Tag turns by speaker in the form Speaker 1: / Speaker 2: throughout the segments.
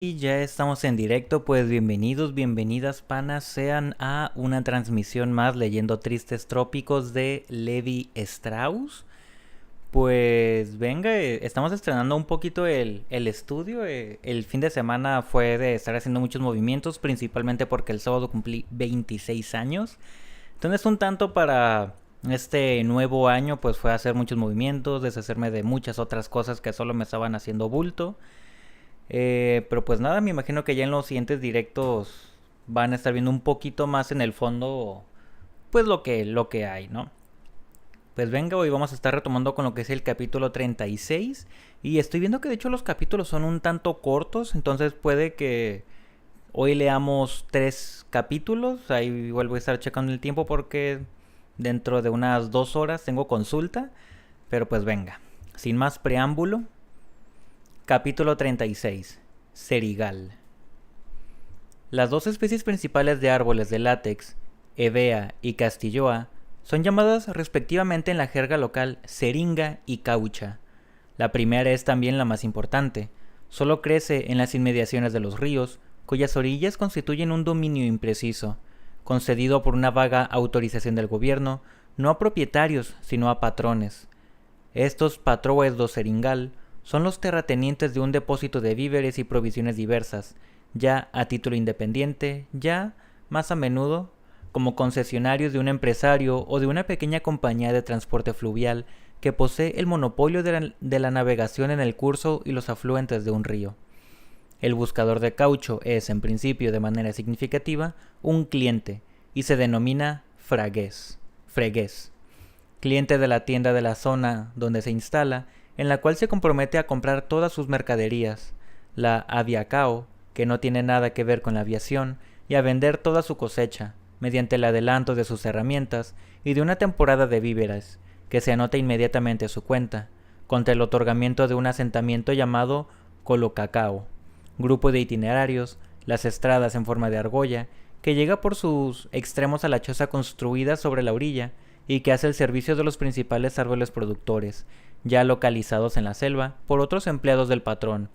Speaker 1: Y ya estamos en directo, pues bienvenidos, bienvenidas panas, sean a una transmisión más leyendo Tristes Trópicos de Levi Strauss. Pues venga, estamos estrenando un poquito el estudio. El fin de semana fue de estar haciendo muchos movimientos, principalmente porque el sábado cumplí 26 años. Entonces un tanto para este nuevo año pues fue hacer muchos movimientos, deshacerme de muchas otras cosas que solo me estaban haciendo bulto. Pero pues nada, me imagino que ya en los siguientes directos van a estar viendo un poquito más en el fondo, pues lo que hay, ¿no? Pues venga, hoy vamos a estar retomando con lo que es el capítulo 36. Y estoy viendo que de hecho los capítulos son un tanto cortos, entonces puede que hoy leamos 3 capítulos. Ahí vuelvo a estar checando el tiempo porque dentro de unas 2 horas tengo consulta. Pero pues venga, sin más preámbulo, capítulo 36. Cerigal. Las dos especies principales de árboles de látex, Hevea y Castilloa, son llamadas respectivamente en la jerga local seringa y caucha. La primera es también la más importante. Solo crece en las inmediaciones de los ríos, cuyas orillas constituyen un dominio impreciso, concedido por una vaga autorización del gobierno, no a propietarios, sino a patrones. Estos patroes do seringal son los terratenientes de un depósito de víveres y provisiones diversas, ya a título independiente, ya, más a menudo, como concesionarios de un empresario o de una pequeña compañía de transporte fluvial que posee el monopolio de la navegación en el curso y los afluentes de un río. El buscador de caucho es, en principio, de manera significativa, un cliente, y se denomina fregués, cliente de la tienda de la zona donde se instala, en la cual se compromete a comprar todas sus mercaderías, la aviacao, que no tiene nada que ver con la aviación, y a vender toda su cosecha, mediante el adelanto de sus herramientas y de una temporada de víveres, que se anota inmediatamente a su cuenta, contra el otorgamiento de un asentamiento llamado Colocacao, grupo de itinerarios, las estradas en forma de argolla, que llega por sus extremos a la choza construida sobre la orilla y que hace el servicio de los principales árboles productores, ya localizados en la selva, por otros empleados del patrón,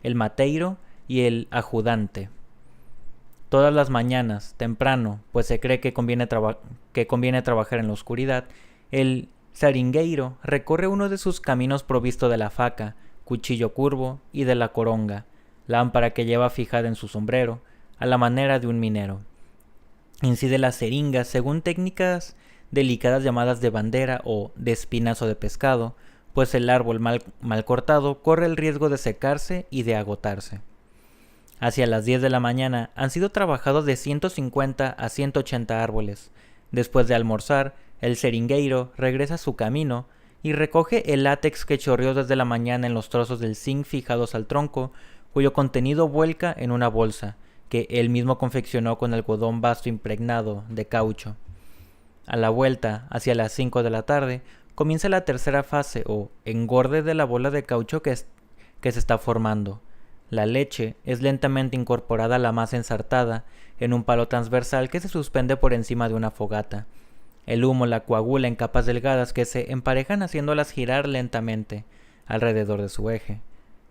Speaker 1: el mateiro y el ajudante. Todas las mañanas, temprano, pues se cree que conviene trabajar en la oscuridad, el seringueiro recorre uno de sus caminos provisto de la faca, cuchillo curvo y de la coronga, lámpara que lleva fijada en su sombrero, a la manera de un minero. Incide las seringas según técnicas delicadas llamadas de bandera o de espinazo de pescado, pues el árbol mal cortado corre el riesgo de secarse y de agotarse. Hacia las 10 de la mañana han sido trabajados de 150 a 180 árboles. Después de almorzar, el seringueiro regresa a su camino y recoge el látex que chorreó desde la mañana en los trozos del zinc fijados al tronco, cuyo contenido vuelca en una bolsa, que él mismo confeccionó con algodón vasto impregnado de caucho. A la vuelta, hacia las 5 de la tarde, comienza la tercera fase o engorde de la bola de caucho que se está formando. La leche es lentamente incorporada a la masa ensartada en un palo transversal que se suspende por encima de una fogata. El humo la coagula en capas delgadas que se emparejan haciéndolas girar lentamente alrededor de su eje.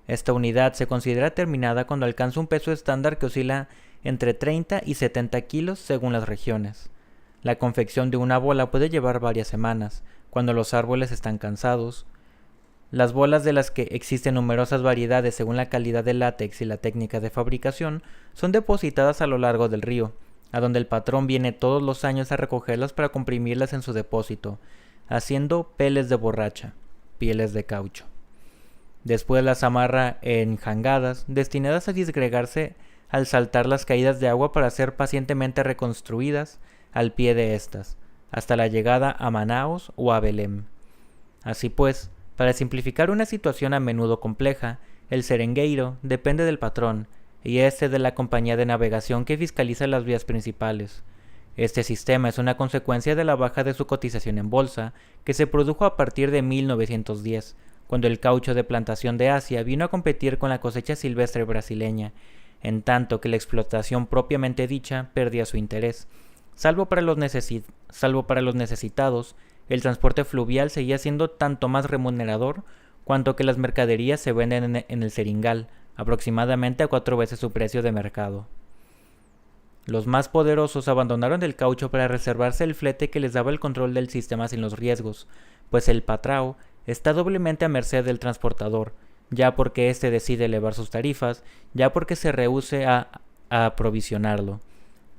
Speaker 1: Esta unidad se considera terminada cuando alcanza un peso estándar que oscila entre 30 y 70 kilos según las regiones. La confección de una bola puede llevar varias semanas, cuando los árboles están cansados. Las bolas, de las que existen numerosas variedades según la calidad del látex y la técnica de fabricación, son depositadas a lo largo del río, a donde el patrón viene todos los años a recogerlas para comprimirlas en su depósito, haciendo peles de borracha, pieles de caucho. Después las amarra en jangadas, destinadas a disgregarse al saltar las caídas de agua para ser pacientemente reconstruidas al pie de estas, hasta la llegada a Manaos o a Belém. Así pues, para simplificar una situación a menudo compleja, el seringueiro depende del patrón, y este de la compañía de navegación que fiscaliza las vías principales. Este sistema es una consecuencia de la baja de su cotización en bolsa, que se produjo a partir de 1910, cuando el caucho de plantación de Asia vino a competir con la cosecha silvestre brasileña, en tanto que la explotación propiamente dicha perdía su interés. Salvo para los necesitados, el transporte fluvial seguía siendo tanto más remunerador cuanto que las mercaderías se venden en el seringal, aproximadamente a 4 veces su precio de mercado. Los más poderosos abandonaron el caucho para reservarse el flete que les daba el control del sistema sin los riesgos, pues el patrao está doblemente a merced del transportador, ya porque éste decide elevar sus tarifas, ya porque se rehúse a aprovisionarlo.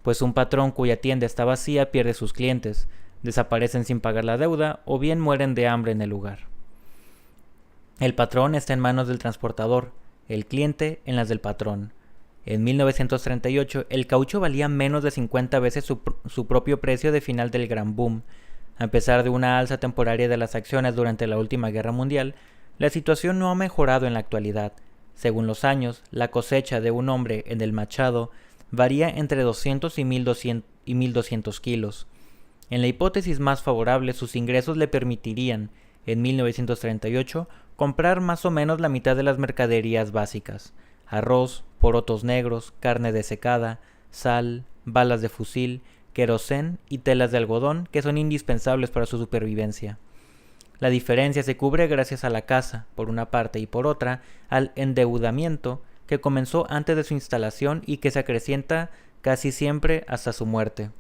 Speaker 1: Pues un patrón cuya tienda está vacía pierde sus clientes, desaparecen sin pagar la deuda o bien mueren de hambre en el lugar. El patrón está en manos del transportador, el cliente en las del patrón. En 1938 el caucho valía menos de 50 veces su propio precio de final del gran boom. A pesar de una alza temporaria de las acciones durante la última guerra mundial, la situación no ha mejorado en la actualidad. Según los años, la cosecha de un hombre en el Machado varía entre 200 y 1200 kilos. En la hipótesis más favorable, sus ingresos le permitirían, en 1938, comprar más o menos la mitad de las mercaderías básicas: arroz, porotos negros, carne desecada, sal, balas de fusil, querosén y telas de algodón, que son indispensables para su supervivencia. La diferencia se cubre gracias a la caza, por una parte, y por otra, al endeudamiento, que comenzó antes de su instalación y que se acrecienta casi siempre hasta su muerte.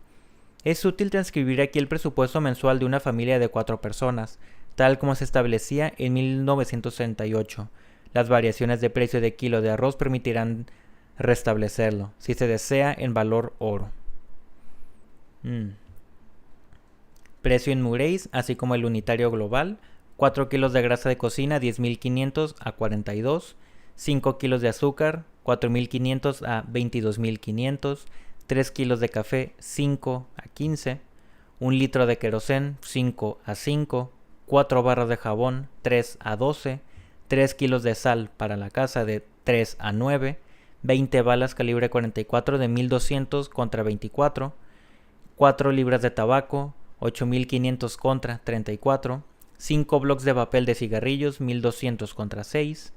Speaker 1: Es útil transcribir aquí el presupuesto mensual de una familia de 4 personas, tal como se establecía en 1938. Las variaciones de precio de kilo de arroz permitirán restablecerlo, si se desea, en valor oro. Precio en Mureis, así como el unitario global: 4 kilos de grasa de cocina, 10.500 a 42, 5 kilos de azúcar, 4.500 a 22.500, 3 kilos de café, 5 a 15, 1 litro de querosén, 5 a 5, 4 barras de jabón, 3 a 12, 3 kilos de sal para la casa, de 3 a 9, 20 balas calibre 44 de 1.200 contra 24, 4 libras de tabaco, 8.500 contra 34, 5 bloques de papel de cigarrillos, 1.200 contra 6,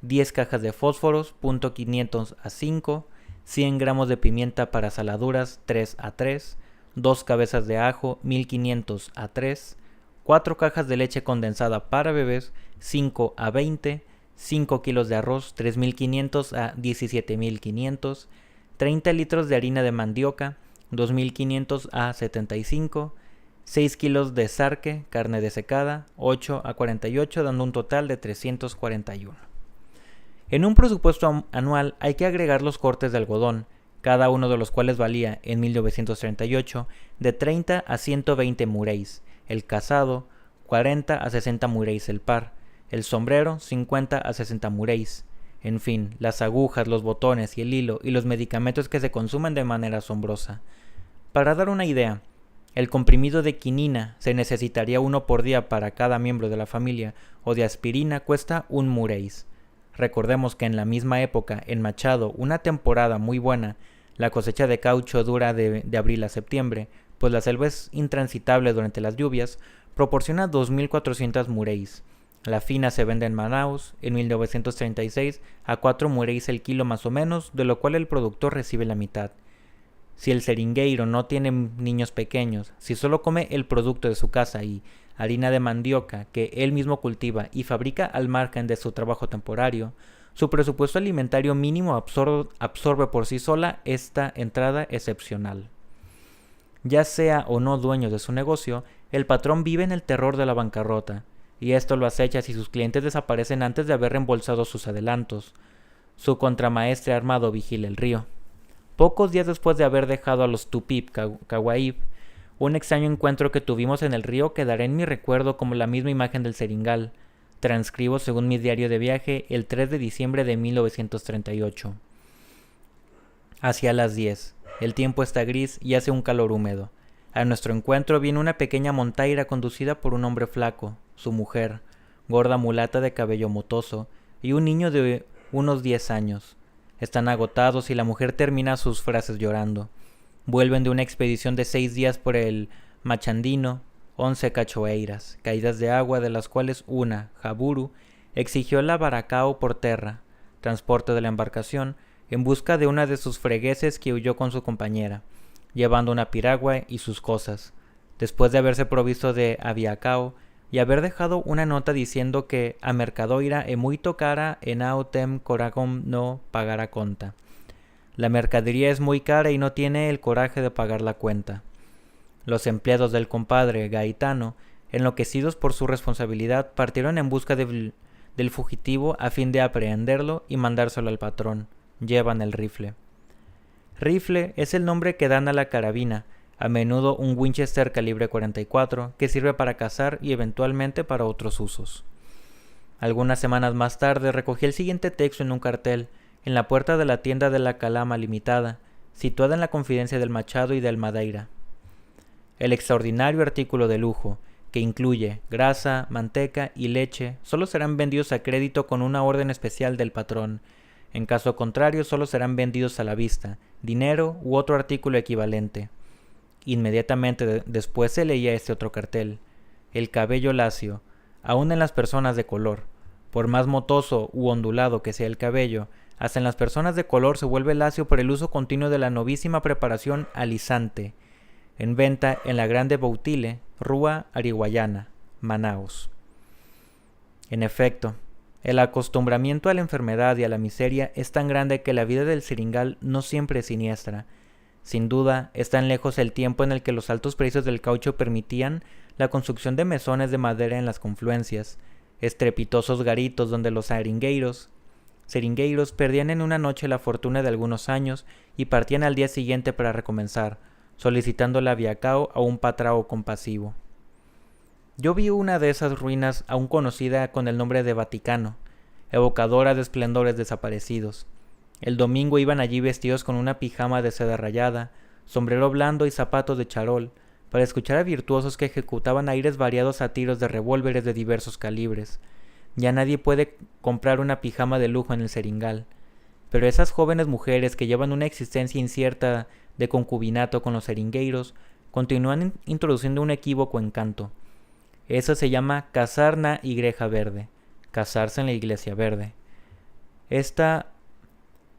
Speaker 1: 10 cajas de fósforos, .500 a 5, 100 gramos de pimienta para saladuras, 3 a 3, 2 cabezas de ajo, 1.500 a 3, 4 cajas de leche condensada para bebés, 5 a 20, 5 kilos de arroz, 3.500 a 17.500, 30 litros de harina de mandioca, 2.500 a 75, 6 kilos de sarque, carne desecada, 8 a 48, dando un total de 341. En un presupuesto anual hay que agregar los cortes de algodón, cada uno de los cuales valía, en 1938, de 30 a 120 mureis, el cazado, 40 a 60 mureis el par, el sombrero, 50 a 60 mureis. En fin, las agujas, los botones y el hilo y los medicamentos que se consumen de manera asombrosa. Para dar una idea, el comprimido de quinina se necesitaría 1 por día para cada miembro de la familia, o de aspirina cuesta 1 mureis. Recordemos que en la misma época, en Machado, una temporada muy buena, la cosecha de caucho dura de abril a septiembre, pues la selva es intransitable durante las lluvias, proporciona 2.400 mureis. La fina se vende en Manaus en 1936 a 4 mureis el kilo más o menos, de lo cual el productor recibe la mitad. Si el seringueiro no tiene niños pequeños, si solo come el producto de su casa y harina de mandioca que él mismo cultiva y fabrica al margen de su trabajo temporario, su presupuesto alimentario mínimo absorbe por sí sola esta entrada excepcional. Ya sea o no dueño de su negocio, el patrón vive en el terror de la bancarrota, y esto lo acecha si sus clientes desaparecen antes de haber reembolsado sus adelantos. Su contramaestre armado vigila el río. Pocos días después de haber dejado a los Tupip Cahuaib, un extraño encuentro que tuvimos en el río quedará en mi recuerdo como la misma imagen del seringal. Transcribo según mi diario de viaje el 3 de diciembre de 1938. Hacia las 10. El tiempo está gris y hace un calor húmedo. A nuestro encuentro viene una pequeña montaira conducida por un hombre flaco, su mujer, gorda mulata de cabello motoso, y un niño de unos 10 años. Están agotados y la mujer termina sus frases llorando. Vuelven de una expedición de 6 días por el Machandino, 11 cachoeiras, caídas de agua, de las cuales una, Jaburu, exigió la baracao por terra, transporte de la embarcación, en busca de una de sus fregueses que huyó con su compañera, llevando una piragua y sus cosas. Después de haberse provisto de aviacao, y haber dejado una nota diciendo que a mercadoira é muito cara e não tem coragem no pagar a conta. La mercadería es muy cara y no tiene el coraje de pagar la cuenta. Los empleados del compadre Gaetano, enloquecidos por su responsabilidad, partieron en busca del fugitivo a fin de aprehenderlo y mandárselo al patrón. Llevan el rifle. Rifle es el nombre que dan a la carabina, a menudo un Winchester calibre 44, que sirve para cazar y eventualmente para otros usos. Algunas semanas más tarde recogí el siguiente texto en un cartel, en la puerta de la tienda de la Calama Limitada, situada en la Confidencia del Machado y del Madeira. El extraordinario artículo de lujo, que incluye grasa, manteca y leche, solo serán vendidos a crédito con una orden especial del patrón. En caso contrario, solo serán vendidos a la vista, dinero u otro artículo equivalente. Inmediatamente después se leía este otro cartel: el cabello lacio, aun en las personas de color. Por más motoso u ondulado que sea el cabello, hasta en las personas de color se vuelve lacio por el uso continuo de la novísima preparación alisante, en venta en la Grande Boutile, Rua Arihuayana, Manaos. En efecto, el acostumbramiento a la enfermedad y a la miseria es tan grande que la vida del seringal no siempre es siniestra. Sin duda, es tan lejos el tiempo en el que los altos precios del caucho permitían la construcción de mesones de madera en las confluencias, estrepitosos garitos donde los seringueiros perdían en una noche la fortuna de algunos años y partían al día siguiente para recomenzar, solicitando la viacao a un patrao compasivo. Yo vi una de esas ruinas aún conocida con el nombre de Vaticano, evocadora de esplendores desaparecidos. El domingo iban allí vestidos con una pijama de seda rayada, sombrero blando y zapatos de charol, para escuchar a virtuosos que ejecutaban aires variados a tiros de revólveres de diversos calibres. Ya nadie puede comprar una pijama de lujo en el seringal, pero esas jóvenes mujeres que llevan una existencia incierta de concubinato con los seringueiros continúan introduciendo un equívoco encanto. Eso se llama casar na igreja verde, casarse en la iglesia verde. Esta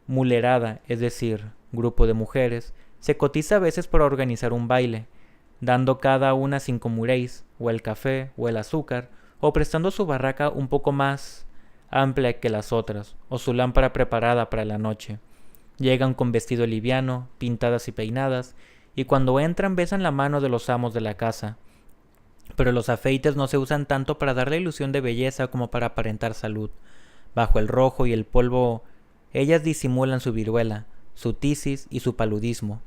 Speaker 1: mulerada, es decir, grupo de mujeres, se cotiza a veces para organizar un baile, dando cada una 5 mureis, o el café, o el azúcar, o prestando su barraca un poco más amplia que las otras, o su lámpara preparada para la noche. Llegan con vestido liviano, pintadas y peinadas, y cuando entran besan la mano de los amos de la casa. Pero los afeites no se usan tanto para dar la ilusión de belleza como para aparentar salud. Bajo el rojo y el polvo, ellas disimulan su viruela, su tisis y su paludismo.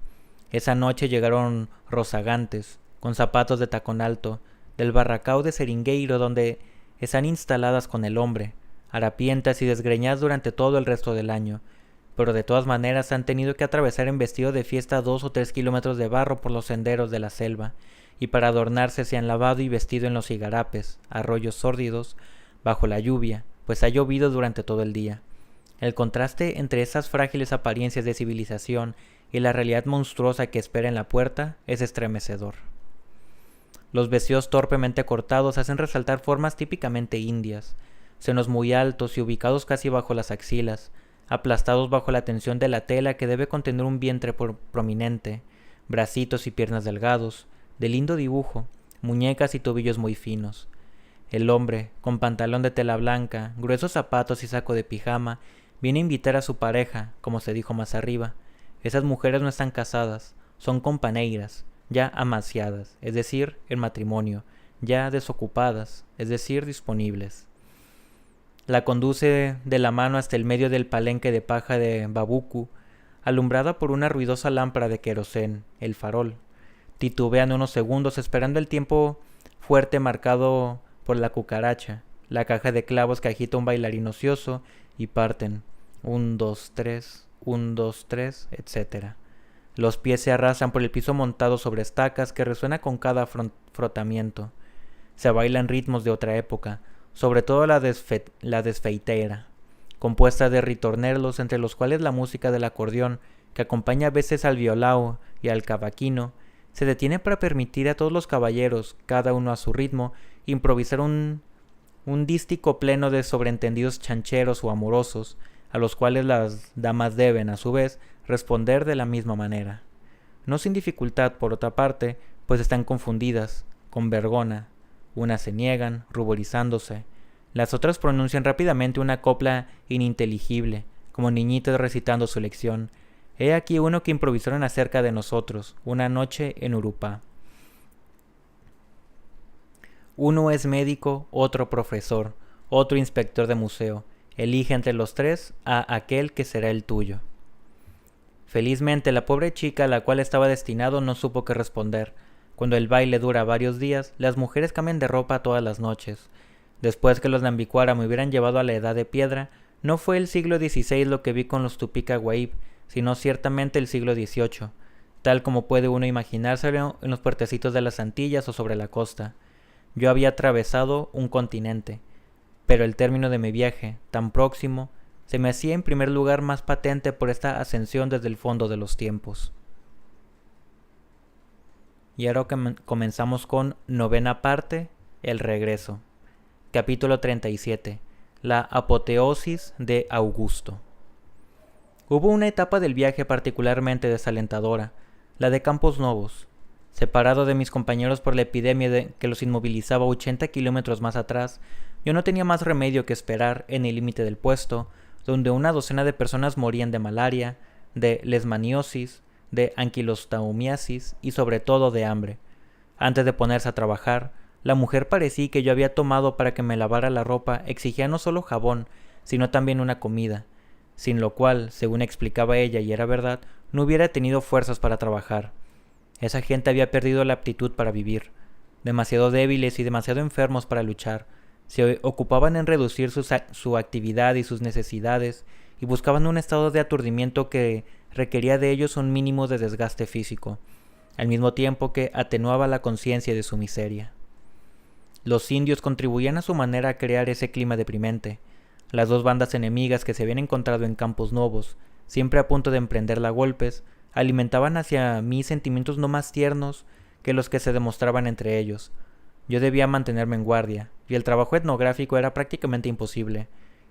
Speaker 1: Esa noche llegaron rozagantes, con zapatos de tacón alto, del barracao de Seringueiro, donde están instaladas con el hombre, harapientas y desgreñadas durante todo el resto del año, pero de todas maneras han tenido que atravesar en vestido de fiesta 2 o 3 kilómetros de barro por los senderos de la selva, y para adornarse se han lavado y vestido en los igarapes, arroyos sórdidos, bajo la lluvia, pues ha llovido durante todo el día. El contraste entre esas frágiles apariencias de civilización y la realidad monstruosa que espera en la puerta es estremecedor. Los vestidos torpemente cortados hacen resaltar formas típicamente indias, senos muy altos y ubicados casi bajo las axilas, aplastados bajo la tensión de la tela que debe contener un vientre prominente, bracitos y piernas delgados, de lindo dibujo, muñecas y tobillos muy finos. El hombre, con pantalón de tela blanca, gruesos zapatos y saco de pijama, viene a invitar a su pareja, como se dijo más arriba. Esas mujeres no están casadas, son companeiras, ya amaciadas, es decir, en matrimonio, ya desocupadas, es decir, disponibles. La conduce de la mano hasta el medio del palenque de paja de Babuku, alumbrada por una ruidosa lámpara de querosén, el farol. Titubean unos segundos esperando el tiempo fuerte marcado por la cucaracha, la caja de clavos que agita un bailarín ocioso, y parten. 1, 2, 3, 1, 2, 3, etc. Los pies se arrastran por el piso montado sobre estacas que resuena con cada frotamiento. Se bailan ritmos de otra época, sobre todo la desfeiteira, compuesta de ritornelos entre los cuales la música del acordeón, que acompaña a veces al violao y al cavaquino, se detiene para permitir a todos los caballeros, cada uno a su ritmo, improvisar un dístico pleno de sobreentendidos chancheros o amorosos, a los cuales las damas deben, a su vez, responder de la misma manera. No sin dificultad, por otra parte, pues están confundidas, con vergona, Unas se niegan, ruborizándose. Las otras pronuncian rápidamente una copla ininteligible, como niñitas recitando su lección. He aquí uno que improvisaron acerca de nosotros, una noche en Urupá. Uno es médico, otro profesor, otro inspector de museo. Elige entre los tres a aquel que será el tuyo. Felizmente la pobre chica a la cual estaba destinado no supo qué responder. Cuando el baile dura varios días, las mujeres cambian de ropa todas las noches. Después que los Nambiquara me hubieran llevado a la edad de piedra, no fue el siglo XVI lo que vi con los Tupica Guaib, sino ciertamente el siglo XVIII, tal como puede uno imaginárselo en los puertecitos de las Antillas o sobre la costa. Yo había atravesado un continente, pero el término de mi viaje, tan próximo, se me hacía en primer lugar más patente por esta ascensión desde el fondo de los tiempos. Y ahora comenzamos con novena parte, el regreso. Capítulo 37. La apoteosis de Augusto. Hubo una etapa del viaje particularmente desalentadora, la de Campos Novos. Separado de mis compañeros por la epidemia que los inmovilizaba 80 kilómetros más atrás, yo no tenía más remedio que esperar en el límite del puesto, donde una docena de personas morían de malaria, de lesmaniosis, de anquilostaumiasis y sobre todo de hambre. Antes de ponerse a trabajar, la mujer parecía que yo había tomado para que me lavara la ropa exigía no solo jabón, sino también una comida, sin lo cual, según explicaba ella y era verdad, no hubiera tenido fuerzas para trabajar. Esa gente había perdido la aptitud para vivir, demasiado débiles y demasiado enfermos para luchar. Se ocupaban en reducir su actividad y sus necesidades y buscaban un estado de aturdimiento que requería de ellos un mínimo de desgaste físico, al mismo tiempo que atenuaba la conciencia de su miseria. Los indios contribuían a su manera a crear ese clima deprimente. Las dos bandas enemigas que se habían encontrado en Campos Novos, siempre a punto de emprenderla a golpes, alimentaban hacia mí sentimientos no más tiernos que los que se demostraban entre ellos. Yo debía mantenerme en guardia, y el trabajo etnográfico era prácticamente imposible.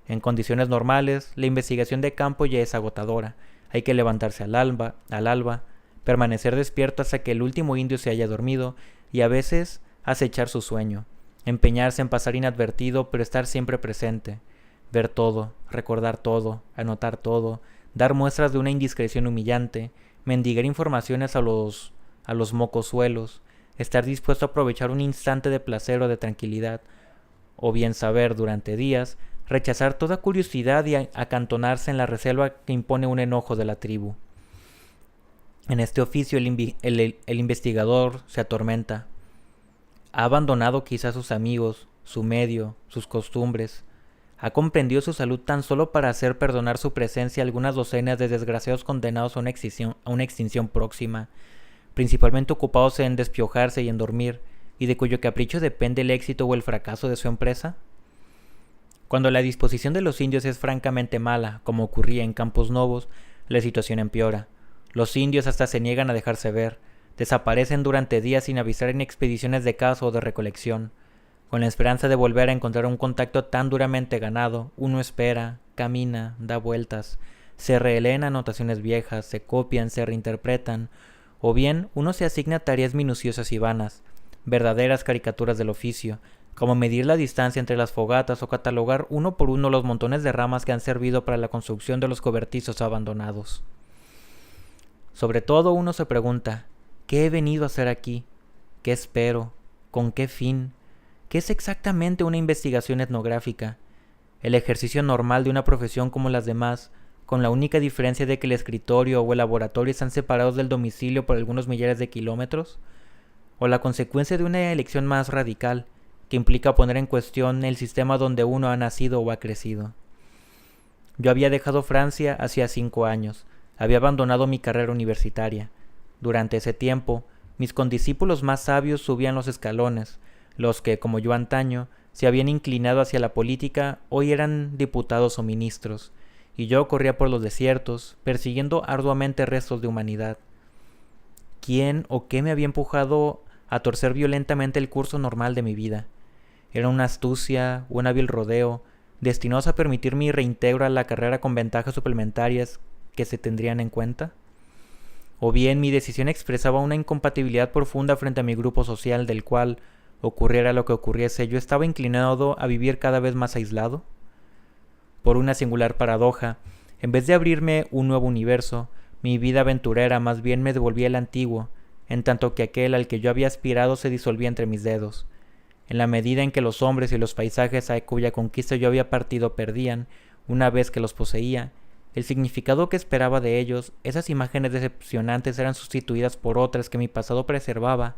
Speaker 1: En condiciones normales, la investigación de campo ya es agotadora. Hay que levantarse al alba, permanecer despierto hasta que el último indio se haya dormido, y a veces acechar su sueño, empeñarse en pasar inadvertido, pero estar siempre presente, ver todo, recordar todo, anotar todo, dar muestras de una indiscreción humillante, mendigar informaciones a los mocosuelos, estar dispuesto a aprovechar un instante de placer o de tranquilidad, o bien saber durante días, rechazar toda curiosidad y acantonarse en la reserva que impone un enojo de la tribu. En este oficio el investigador se atormenta. Ha abandonado quizás sus amigos, su medio, sus costumbres. Ha comprendido su salud tan solo para hacer perdonar su presencia a algunas docenas de desgraciados condenados a una extinción próxima, principalmente ocupados en despiojarse y en dormir, y de cuyo capricho depende el éxito o el fracaso de su empresa. Cuando la disposición de los indios es francamente mala, como ocurría en Campos Novos, la situación empeora. Los indios hasta se niegan a dejarse ver, desaparecen durante días sin avisar en expediciones de caza o de recolección. Con la esperanza de volver a encontrar un contacto tan duramente ganado, uno espera, camina, da vueltas, se releen anotaciones viejas, se copian, se reinterpretan, o bien uno se asigna tareas minuciosas y vanas, verdaderas caricaturas del oficio, como medir la distancia entre las fogatas o catalogar uno por uno los montones de ramas que han servido para la construcción de los cobertizos abandonados. Sobre todo uno se pregunta, ¿qué he venido a hacer aquí? ¿Qué espero? ¿Con qué fin? ¿Qué es exactamente una investigación etnográfica? El ejercicio normal de una profesión como las demás, con la única diferencia de que el escritorio o el laboratorio están separados del domicilio por algunos millares de kilómetros, o la consecuencia de una elección más radical, que implica poner en cuestión el sistema donde uno ha nacido o ha crecido. Yo había dejado Francia hacía 5 años, había abandonado mi carrera universitaria. Durante ese tiempo, mis condiscípulos más sabios subían los escalones, los que, como yo antaño, se habían inclinado hacia la política, hoy eran diputados o ministros, y yo corría por los desiertos, persiguiendo arduamente restos de humanidad. ¿Quién o qué me había empujado a torcer violentamente el curso normal de mi vida? Era una astucia, un hábil rodeo, destinados a permitir mi reintegro a la carrera con ventajas suplementarias que se tendrían en cuenta. O bien mi decisión expresaba una incompatibilidad profunda frente a mi grupo social, del cual, Ocurriera lo que ocurriese, yo estaba inclinado a vivir cada vez más aislado. Por una singular paradoja, en vez de abrirme un nuevo universo, mi vida aventurera más bien me devolvía el antiguo, en tanto que aquel al que yo había aspirado se disolvía entre mis dedos. En la medida en que los hombres y los paisajes a cuya conquista yo había partido perdían, una vez que los poseía, el significado que esperaba de ellos, esas imágenes decepcionantes eran sustituidas por otras que mi pasado preservaba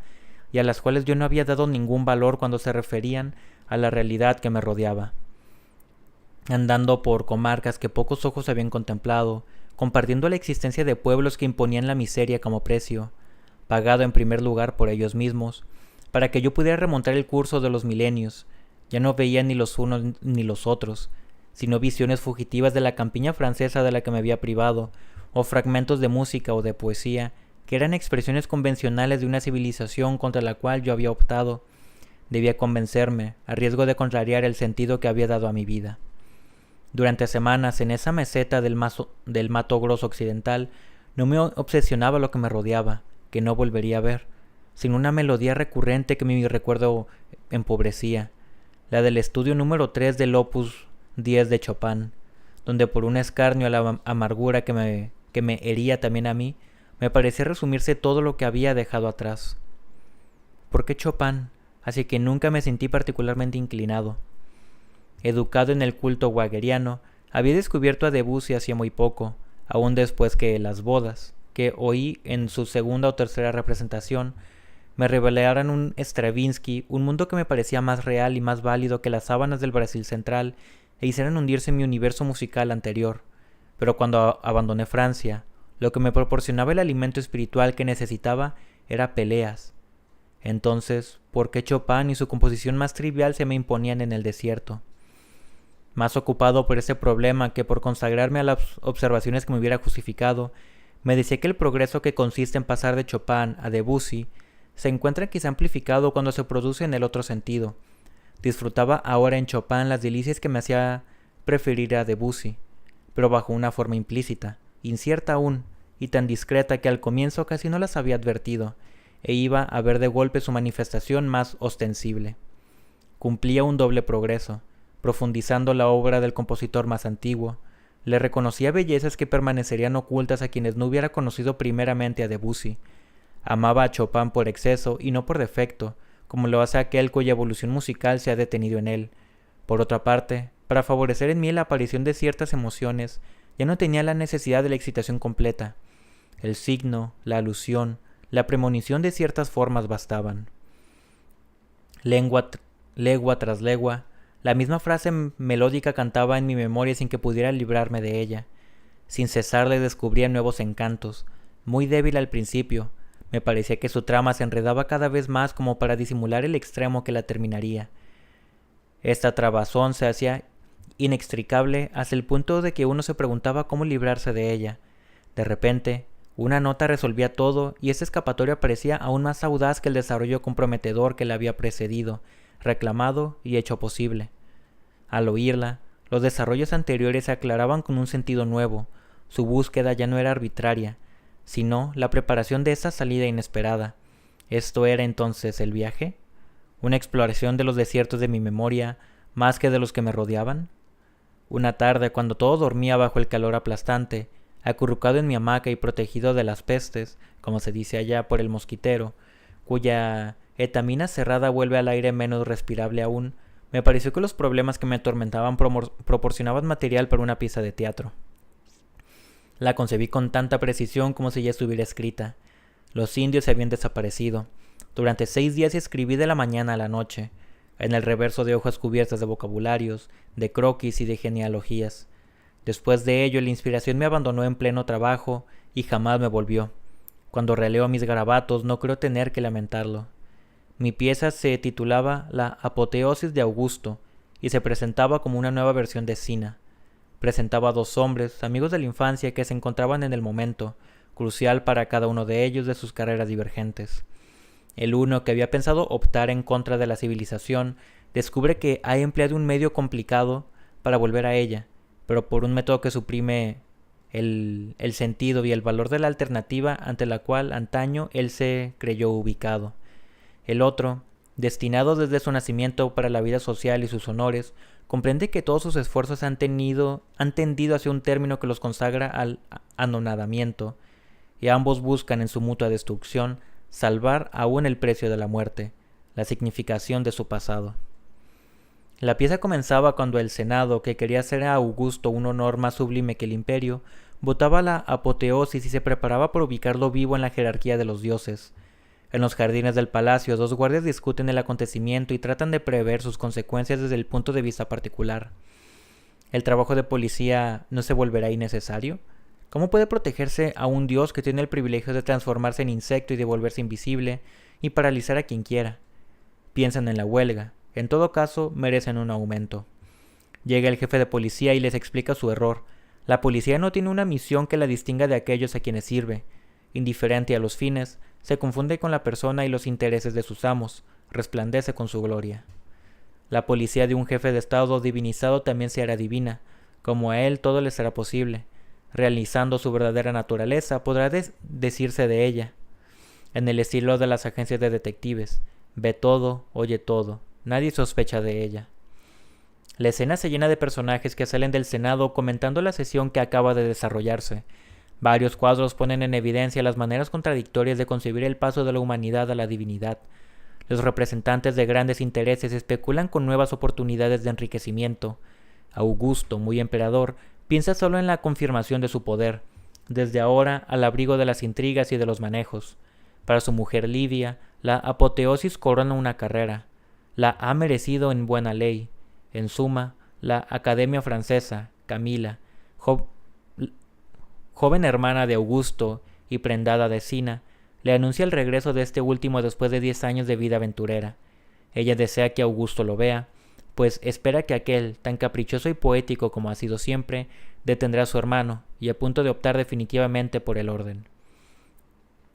Speaker 1: y a las cuales yo no había dado ningún valor cuando se referían a la realidad que me rodeaba. Andando por comarcas que pocos ojos habían contemplado, compartiendo la existencia de pueblos que imponían la miseria como precio, pagado en primer lugar por ellos mismos, para que yo pudiera remontar el curso de los milenios, ya no veía ni los unos ni los otros, sino visiones fugitivas de la campiña francesa de la que me había privado, o fragmentos de música o de poesía, que eran expresiones convencionales de una civilización contra la cual yo había optado. Debía convencerme, a riesgo de contrariar el sentido que había dado a mi vida. Durante semanas, en esa meseta del Mato Grosso occidental, no me obsesionaba lo que me rodeaba, que no volvería a ver, sino una melodía recurrente que mi recuerdo empobrecía, la del estudio número 3 del Opus 10 de Chopin, donde por un escarnio a la amargura que me hería también a mí, me parecía resumirse todo lo que había dejado atrás. ¿Por qué Chopin? Así que nunca me sentí particularmente inclinado. Educado en el culto wagneriano, había descubierto a Debussy hacía muy poco, aún después que Las bodas, que oí en su segunda o tercera representación, me revelaran un Stravinsky, un mundo que me parecía más real y más válido que las sábanas del Brasil central, e hicieran hundirse en mi universo musical anterior. Pero cuando abandoné Francia, lo que me proporcionaba el alimento espiritual que necesitaba era peleas. Entonces, ¿por qué Chopin y su composición más trivial se me imponían en el desierto? Más ocupado por ese problema que por consagrarme a las observaciones que me hubiera justificado, me decía que el progreso que consiste en pasar de Chopin a Debussy se encuentra quizá amplificado cuando se produce en el otro sentido. Disfrutaba ahora en Chopin las delicias que me hacía preferir a Debussy, pero bajo una forma implícita, incierta aún, y tan discreta que al comienzo casi no las había advertido, e iba a ver de golpe su manifestación más ostensible. Cumplía un doble progreso, profundizando la obra del compositor más antiguo, le reconocía bellezas que permanecerían ocultas a quienes no hubiera conocido primeramente a Debussy. Amaba a Chopin por exceso y no por defecto, como lo hace aquel cuya evolución musical se ha detenido en él. Por otra parte, para favorecer en mí la aparición de ciertas emociones, ya no tenía la necesidad de la excitación completa. El signo, la alusión, la premonición de ciertas formas bastaban. Legua tras legua, la misma frase melódica cantaba en mi memoria sin que pudiera librarme de ella. Sin cesar le descubría nuevos encantos. Muy débil al principio, me parecía que su trama se enredaba cada vez más como para disimular el extremo que la terminaría. Esta trabazón se hacía inextricable hasta el punto de que uno se preguntaba cómo librarse de ella. De repente, una nota resolvía todo y esa escapatoria parecía aún más audaz que el desarrollo comprometedor que la había precedido, reclamado y hecho posible. Al oírla, los desarrollos anteriores se aclaraban con un sentido nuevo. Su búsqueda ya no era arbitraria, sino la preparación de esa salida inesperada. ¿Esto era entonces el viaje? ¿Una exploración de los desiertos de mi memoria, más que de los que me rodeaban? Una tarde, cuando todo dormía bajo el calor aplastante, acurrucado en mi hamaca y protegido de las pestes, como se dice allá por el mosquitero, cuya etamina cerrada vuelve al aire menos respirable aún, me pareció que los problemas que me atormentaban proporcionaban material para una pieza de teatro. La concebí con tanta precisión como si ya estuviera escrita. Los indios se habían desaparecido. Durante 6 días escribí de la mañana a la noche, en el reverso de hojas cubiertas de vocabularios, de croquis y de genealogías. Después de ello, la inspiración me abandonó en pleno trabajo y jamás me volvió. Cuando releo mis garabatos, no creo tener que lamentarlo. Mi pieza se titulaba La apoteosis de Augusto y se presentaba como una nueva versión de Sina. Presentaba a 2 hombres, amigos de la infancia, que se encontraban en el momento, crucial para cada uno de ellos de sus carreras divergentes. El uno, que había pensado optar en contra de la civilización, descubre que ha empleado un medio complicado para volver a ella, pero por un método que suprime el sentido y el valor de la alternativa ante la cual antaño él se creyó ubicado. El otro, Destinado desde su nacimiento para la vida social y sus honores, comprende que todos sus esfuerzos han tendido hacia un término que los consagra al anonadamiento, y ambos buscan en su mutua destrucción salvar aún el precio de la muerte, la significación de su pasado. La pieza comenzaba cuando el Senado, que quería hacer a Augusto un honor más sublime que el imperio, votaba la apoteosis y se preparaba para ubicarlo vivo en la jerarquía de los dioses. En los jardines del palacio, dos guardias discuten el acontecimiento y tratan de prever sus consecuencias desde el punto de vista particular. ¿El trabajo de policía no se volverá innecesario? ¿Cómo puede protegerse a un dios que tiene el privilegio de transformarse en insecto y de volverse invisible y paralizar a quien quiera? Piensan en la huelga. En todo caso, merecen un aumento. Llega el jefe de policía y les explica su error. La policía no tiene una misión que la distinga de aquellos a quienes sirve. Indiferente a los fines, se confunde con la persona y los intereses de sus amos, resplandece con su gloria. La policía de un jefe de estado divinizado también se hará divina, como a él todo le será posible. Realizando su verdadera naturaleza, podrá decirse de ella. En el estilo de las agencias de detectives, ve todo, oye todo, nadie sospecha de ella. La escena se llena de personajes que salen del Senado comentando la sesión que acaba de desarrollarse. Varios cuadros ponen en evidencia las maneras contradictorias de concebir el paso de la humanidad a la divinidad. Los representantes de grandes intereses especulan con nuevas oportunidades de enriquecimiento. Augusto, muy emperador, piensa solo en la confirmación de su poder, desde ahora al abrigo de las intrigas y de los manejos. Para su mujer Livia, la apoteosis corona una carrera. La ha merecido en buena ley. En suma, la Academia Francesa, Camila, joven hermana de Augusto y prendada de Sina, le anuncia el regreso de este último después de 10 años de vida aventurera. Ella desea que Augusto lo vea, pues espera que aquel, tan caprichoso y poético como ha sido siempre, detendrá a su hermano y a punto de optar definitivamente por el orden.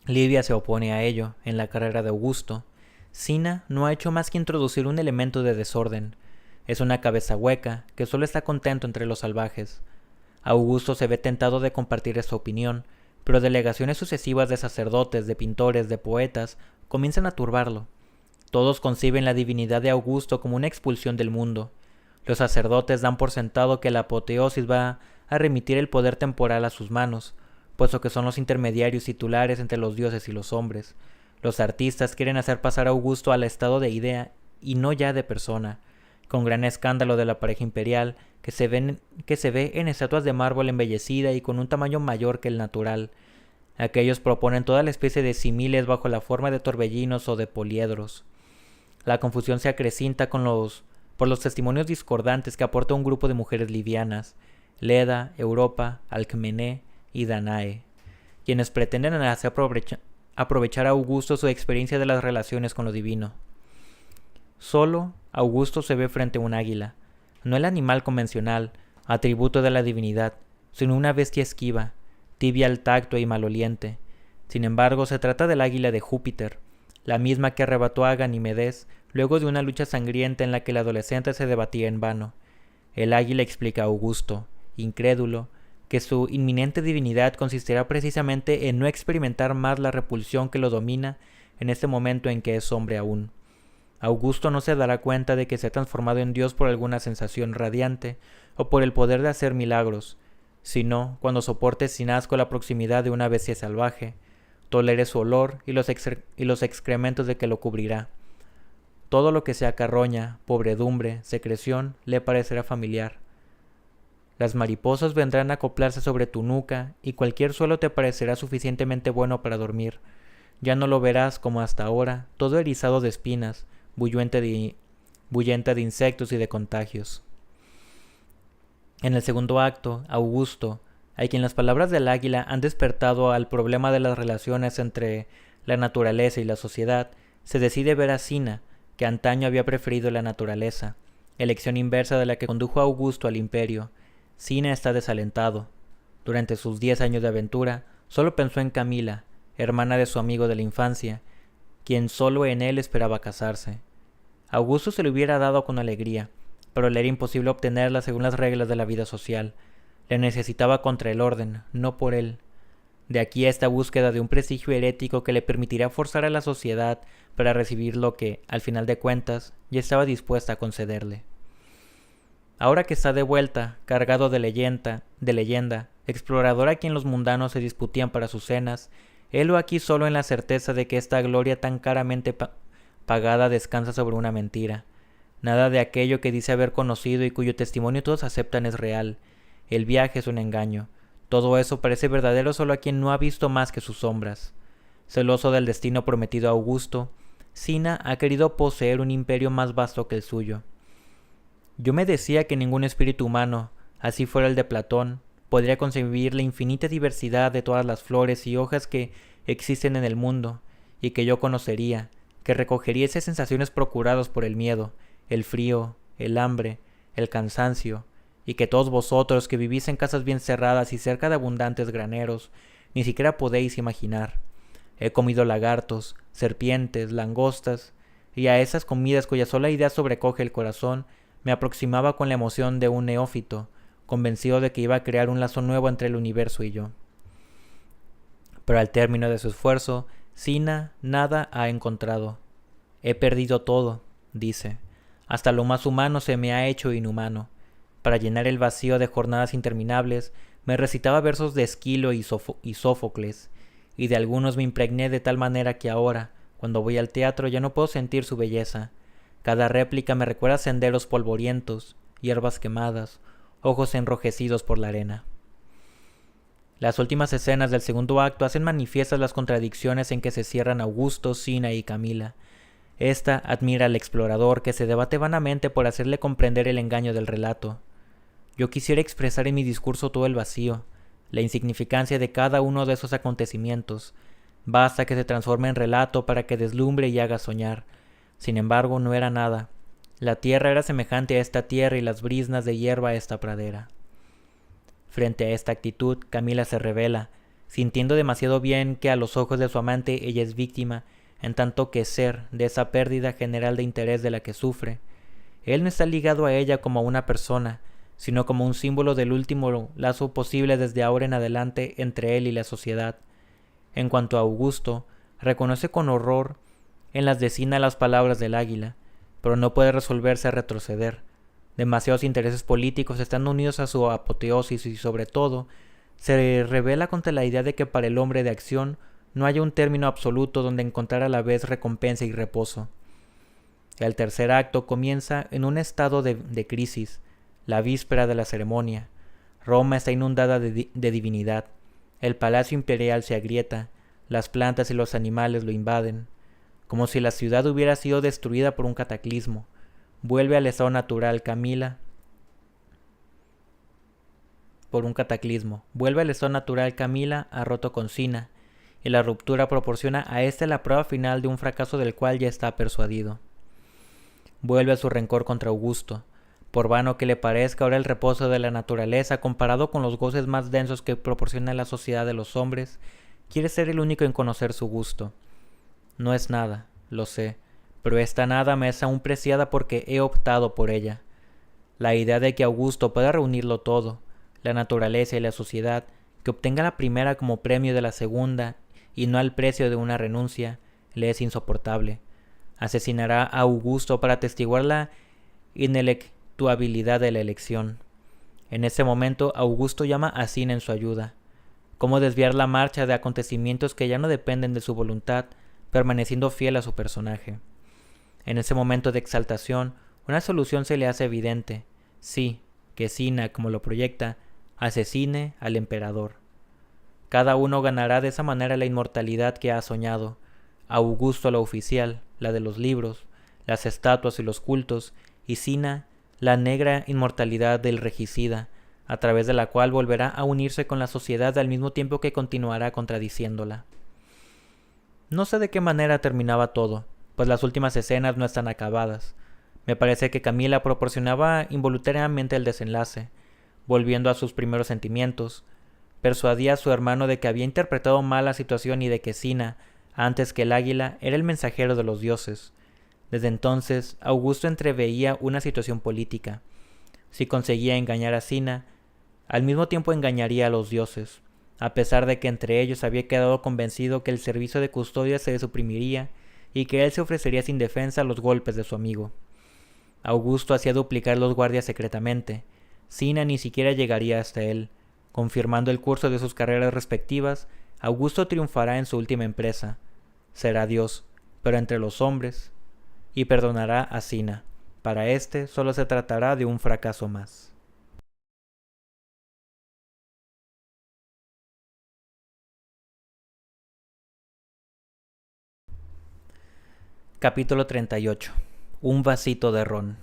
Speaker 1: Livia se opone a ello en la carrera de Augusto. Sina no ha hecho más que introducir un elemento de desorden. Es una cabeza hueca que solo está contento entre los salvajes. Augusto se ve tentado de compartir esta opinión, pero delegaciones sucesivas de sacerdotes, de pintores, de poetas comienzan a turbarlo. Todos conciben la divinidad de Augusto como una expulsión del mundo. Los sacerdotes dan por sentado que la apoteosis va a remitir el poder temporal a sus manos, puesto que son los intermediarios titulares entre los dioses y los hombres. Los artistas quieren hacer pasar a Augusto al estado de idea y no ya de persona, con gran escándalo de la pareja imperial que se ve en estatuas de mármol embellecida y con un tamaño mayor que el natural. Aquellos proponen toda la especie de símiles bajo la forma de torbellinos o de poliedros. La confusión se acrecienta por los testimonios discordantes que aporta un grupo de mujeres livianas, Leda, Europa, Alcmené y Danae, quienes pretenden hacer aprovechar a Augusto su experiencia de las relaciones con lo divino. Solo Augusto se ve frente a un águila, no el animal convencional, atributo de la divinidad, sino una bestia esquiva, tibia al tacto y maloliente. Sin embargo, se trata del águila de Júpiter, la misma que arrebató a Ganimedes luego de una lucha sangrienta en la que el adolescente se debatía en vano. El águila explica a Augusto, incrédulo, que su inminente divinidad consistirá precisamente en no experimentar más la repulsión que lo domina en este momento en que es hombre aún. Augusto no se dará cuenta de que se ha transformado en Dios por alguna sensación radiante o por el poder de hacer milagros, sino cuando soporte sin asco la proximidad de una bestia salvaje, tolere su olor y los excrementos de que lo cubrirá. Todo lo que sea carroña, pobredumbre, secreción, le parecerá familiar. Las mariposas vendrán a acoplarse sobre tu nuca y cualquier suelo te parecerá suficientemente bueno para dormir. Ya no lo verás como hasta ahora, todo erizado de espinas, bullenta de insectos y de contagios. En el segundo acto, Augusto, a quien las palabras del águila han despertado al problema de las relaciones entre la naturaleza y la sociedad, se decide ver a Sina, que antaño había preferido la naturaleza, elección inversa de la que condujo a Augusto al imperio. Sina está desalentado. Durante sus 10 años de aventura, solo pensó en Camila, hermana de su amigo de la infancia, quien solo en él esperaba casarse. Augusto se lo hubiera dado con alegría, pero le era imposible obtenerla según las reglas de la vida social. Le necesitaba contra el orden, no por él. De aquí a esta búsqueda de un prestigio herético que le permitiría forzar a la sociedad para recibir lo que, al final de cuentas, ya estaba dispuesta a concederle. Ahora que está de vuelta, cargado de leyenda, explorador a quien los mundanos se disputían para sus cenas, helo aquí solo en la certeza de que esta gloria tan caramente pagada descansa sobre una mentira. Nada de aquello que dice haber conocido y cuyo testimonio todos aceptan es real. El viaje es un engaño. Todo eso parece verdadero solo a quien no ha visto más que sus sombras. Celoso del destino prometido a Augusto, Sina ha querido poseer un imperio más vasto que el suyo. Yo me decía que ningún espíritu humano, así fuera el de Platón, podría concebir la infinita diversidad de todas las flores y hojas que existen en el mundo, y que yo conocería, que recogería esas sensaciones procuradas por el miedo, el frío, el hambre, el cansancio, y que todos vosotros que vivís en casas bien cerradas y cerca de abundantes graneros, ni siquiera podéis imaginar. He comido lagartos, serpientes, langostas, y a esas comidas cuya sola idea sobrecoge el corazón, me aproximaba con la emoción de un neófito, convencido de que iba a crear un lazo nuevo entre el universo y yo. Pero al término de su esfuerzo, Sina nada ha encontrado. He perdido todo, dice. Hasta lo más humano se me ha hecho inhumano. Para llenar el vacío de jornadas interminables, me recitaba versos de Esquilo y Sófocles, y de algunos me impregné de tal manera que ahora, cuando voy al teatro, ya no puedo sentir su belleza. Cada réplica me recuerda senderos polvorientos, hierbas quemadas, ojos enrojecidos por la arena. Las últimas escenas del segundo acto hacen manifiestas las contradicciones en que se cierran Augusto, Sina y Camila. Esta admira al explorador que se debate vanamente por hacerle comprender el engaño del relato. Yo quisiera expresar en mi discurso todo el vacío, la insignificancia de cada uno de esos acontecimientos. Basta que se transforme en relato para que deslumbre y haga soñar. Sin embargo, no era nada. La tierra era semejante a esta tierra y las briznas de hierba a esta pradera. Frente a esta actitud, Camila se revela, sintiendo demasiado bien que a los ojos de su amante ella es víctima, en tanto que ser de esa pérdida general de interés de la que sufre. Él no está ligado a ella como a una persona, sino como un símbolo del último lazo posible desde ahora en adelante entre él y la sociedad. En cuanto a Augusto, reconoce con horror en las de Sina las palabras del águila, pero no puede resolverse a retroceder. Demasiados intereses políticos están unidos a su apoteosis y, sobre todo, se revela contra la idea de que para el hombre de acción no haya un término absoluto donde encontrar a la vez recompensa y reposo. El tercer acto comienza en un estado de crisis, la víspera de la ceremonia. Roma está inundada de divinidad. El palacio imperial se agrieta, las plantas y los animales lo invaden, como si la ciudad hubiera sido destruida por un cataclismo. Vuelve al estado natural Camila ha roto con Sina, y la ruptura proporciona a éste la prueba final de un fracaso del cual ya está persuadido. Vuelve a su rencor contra Augusto. Por vano que le parezca ahora el reposo de la naturaleza comparado con los goces más densos que proporciona la sociedad de los hombres, quiere ser el único en conocer su gusto. No es nada, lo sé, pero esta nada me es aún preciada porque he optado por ella. La idea de que Augusto pueda reunirlo todo, la naturaleza y la sociedad, que obtenga la primera como premio de la segunda y no al precio de una renuncia, le es insoportable. Asesinará a Augusto para atestiguar la inelectuabilidad de la elección. En ese momento Augusto llama a Sina en su ayuda. ¿Cómo desviar la marcha de acontecimientos que ya no dependen de su voluntad, permaneciendo fiel a su personaje? En ese momento de exaltación, una solución se le hace evidente. Sí, que Sina, como lo proyecta, asesine al emperador. Cada uno ganará de esa manera la inmortalidad que ha soñado. Augusto la oficial, la de los libros, las estatuas y los cultos, y Sina la negra inmortalidad del regicida, a través de la cual volverá a unirse con la sociedad al mismo tiempo que continuará contradiciéndola. No sé de qué manera terminaba todo, pues las últimas escenas no están acabadas. Me parece que Camila proporcionaba involuntariamente el desenlace, volviendo a sus primeros sentimientos. Persuadía a su hermano de que había interpretado mal la situación y de que Sina, antes que el águila, era el mensajero de los dioses. Desde entonces, Augusto entreveía una situación política. Si conseguía engañar a Sina, al mismo tiempo engañaría a los dioses. a pesar de que entre ellos había quedado convencido que el servicio de custodia se suprimiría y que él se ofrecería sin defensa a los golpes de su amigo. Augusto hacía duplicar los guardias secretamente. Cinna ni siquiera llegaría hasta él. Confirmando el curso de sus carreras respectivas, Augusto triunfará en su última empresa. Será Dios, pero entre los hombres, y perdonará a Cinna. Para éste solo se tratará de un fracaso más. Capítulo 38. Un vasito de ron.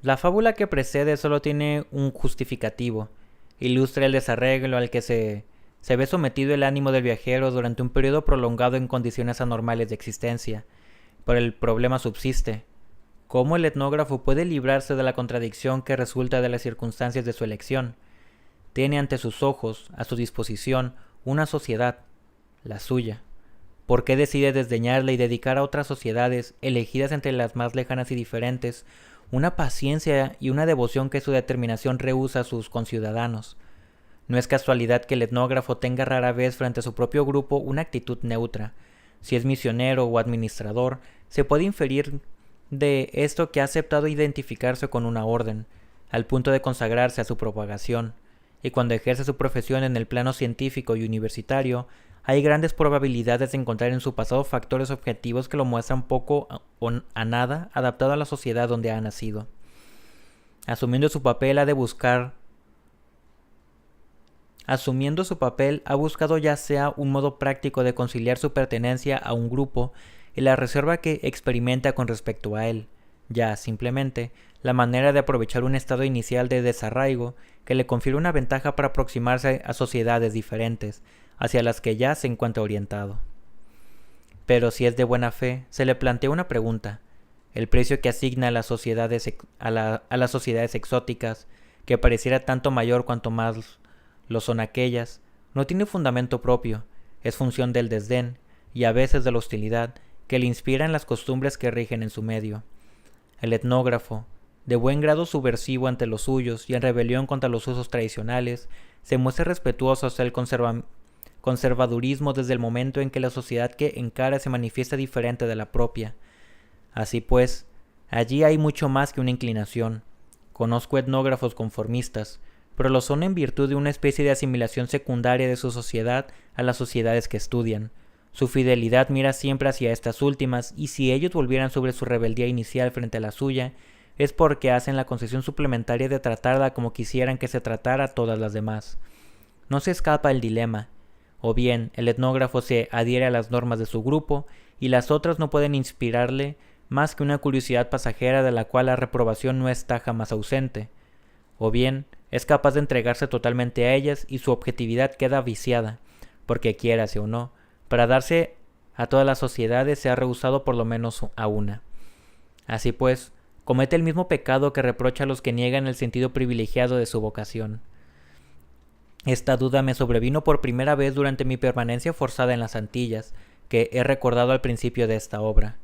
Speaker 1: La fábula que precede solo tiene un justificativo. Ilustra el desarreglo al que se ve sometido el ánimo del viajero durante un periodo prolongado en condiciones anormales de existencia. Pero el problema subsiste. ¿Cómo el etnógrafo puede librarse de la contradicción que resulta de las circunstancias de su elección? Tiene ante sus ojos, a su disposición, una sociedad, la suya. ¿Por qué decide desdeñarla y dedicar a otras sociedades, elegidas entre las más lejanas y diferentes, una paciencia y una devoción que su determinación rehúsa a sus conciudadanos? No es casualidad que el etnógrafo tenga rara vez frente a su propio grupo una actitud neutra. Si es misionero o administrador, se puede inferir de esto que ha aceptado identificarse con una orden, al punto de consagrarse a su propagación, y cuando ejerce su profesión en el plano científico y universitario, hay grandes probabilidades de encontrar en su pasado factores objetivos que lo muestran poco o a nada adaptado a la sociedad donde ha nacido. Asumiendo su papel, ha buscado ya sea un modo práctico de conciliar su pertenencia a un grupo y la reserva que experimenta con respecto a él, ya simplemente la manera de aprovechar un estado inicial de desarraigo que le confiere una ventaja para aproximarse a sociedades diferentes, hacia las que ya se encuentra orientado. Pero si es de buena fe, se le plantea una pregunta. El precio que asigna a las sociedades exóticas, que pareciera tanto mayor cuanto más lo son aquellas, no tiene fundamento propio, es función del desdén, y a veces de la hostilidad, que le inspiran las costumbres que rigen en su medio. El etnógrafo, de buen grado subversivo ante los suyos y en rebelión contra los usos tradicionales, se muestra respetuoso hasta el conservadurismo desde el momento en que la sociedad que encara se manifiesta diferente de la propia. Así pues, allí hay mucho más que una inclinación. Conozco etnógrafos conformistas, pero lo son en virtud de una especie de asimilación secundaria de su sociedad a las sociedades que estudian. Su fidelidad mira siempre hacia estas últimas, y si ellos volvieran sobre su rebeldía inicial frente a la suya, es porque hacen la concesión suplementaria de tratarla como quisieran que se tratara a todas las demás. No se escapa el dilema. O bien el etnógrafo se adhiere a las normas de su grupo y las otras no pueden inspirarle más que una curiosidad pasajera de la cual la reprobación no está jamás ausente. O bien es capaz de entregarse totalmente a ellas y su objetividad queda viciada, porque quiérase o no, para darse a todas las sociedades se ha rehusado por lo menos a una. Así pues, comete el mismo pecado que reprocha a los que niegan el sentido privilegiado de su vocación. Esta duda me sobrevino por primera vez durante mi permanencia forzada en las Antillas, que he recordado al principio de esta obra.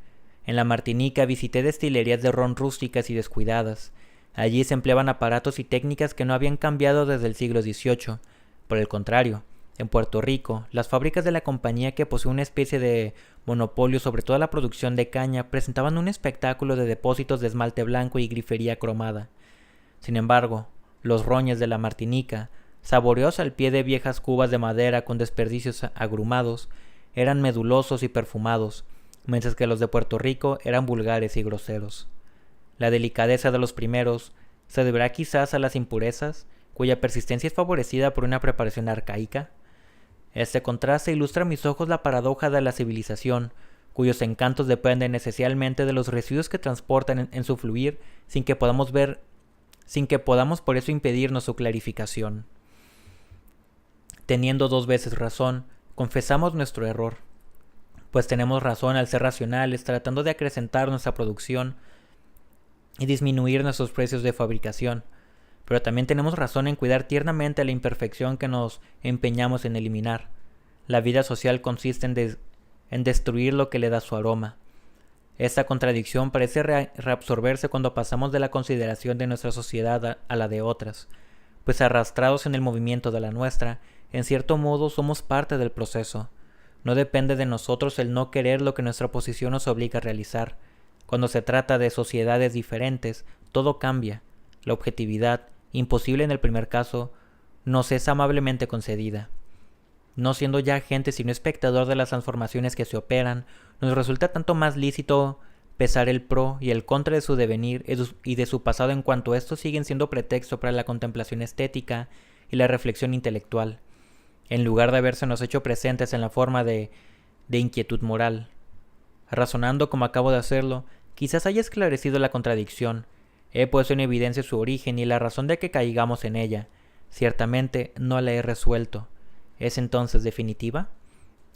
Speaker 1: En la Martinica visité destilerías de ron rústicas y descuidadas. Allí se empleaban aparatos y técnicas que no habían cambiado desde el siglo XVIII. Por el contrario, en Puerto Rico, las fábricas de la compañía, que posee una especie de monopolio sobre toda la producción de caña, presentaban un espectáculo de depósitos de esmalte blanco y grifería cromada. Sin embargo, los roñes de la Martinica, saboreados al pie de viejas cubas de madera con desperdicios agrumados, eran medulosos y perfumados, mientras que los de Puerto Rico eran vulgares y groseros. La delicadeza de los primeros se deberá quizás a las impurezas, cuya persistencia es favorecida por una preparación arcaica. Este contraste ilustra a mis ojos la paradoja de la civilización, cuyos encantos dependen esencialmente de los residuos que transportan en su fluir, sin que podamos por eso impedirnos su clarificación. Teniendo dos veces razón, confesamos nuestro error, pues tenemos razón al ser racionales, tratando de acrecentar nuestra producción y disminuir nuestros precios de fabricación, pero también tenemos razón en cuidar tiernamente la imperfección que nos empeñamos en eliminar. La vida social consiste en destruir lo que le da su aroma. Esta contradicción parece reabsorberse cuando pasamos de la consideración de nuestra sociedad a la de otras, pues arrastrados en el movimiento de la nuestra, en cierto modo somos parte del proceso. No depende de nosotros el no querer lo que nuestra posición nos obliga a realizar. Cuando se trata de sociedades diferentes, todo cambia. La objetividad, imposible en el primer caso, nos es amablemente concedida. No siendo ya agente sino espectador de las transformaciones que se operan, nos resulta tanto más lícito pesar el pro y el contra de su devenir y de su pasado en cuanto estos siguen siendo pretexto para la contemplación estética y la reflexión intelectual, en lugar de habérsenos hecho presentes en la forma de inquietud moral. Razonando como acabo de hacerlo, quizás haya esclarecido la contradicción. He puesto en evidencia su origen y la razón de que caigamos en ella. Ciertamente no la he resuelto. ¿Es entonces definitiva?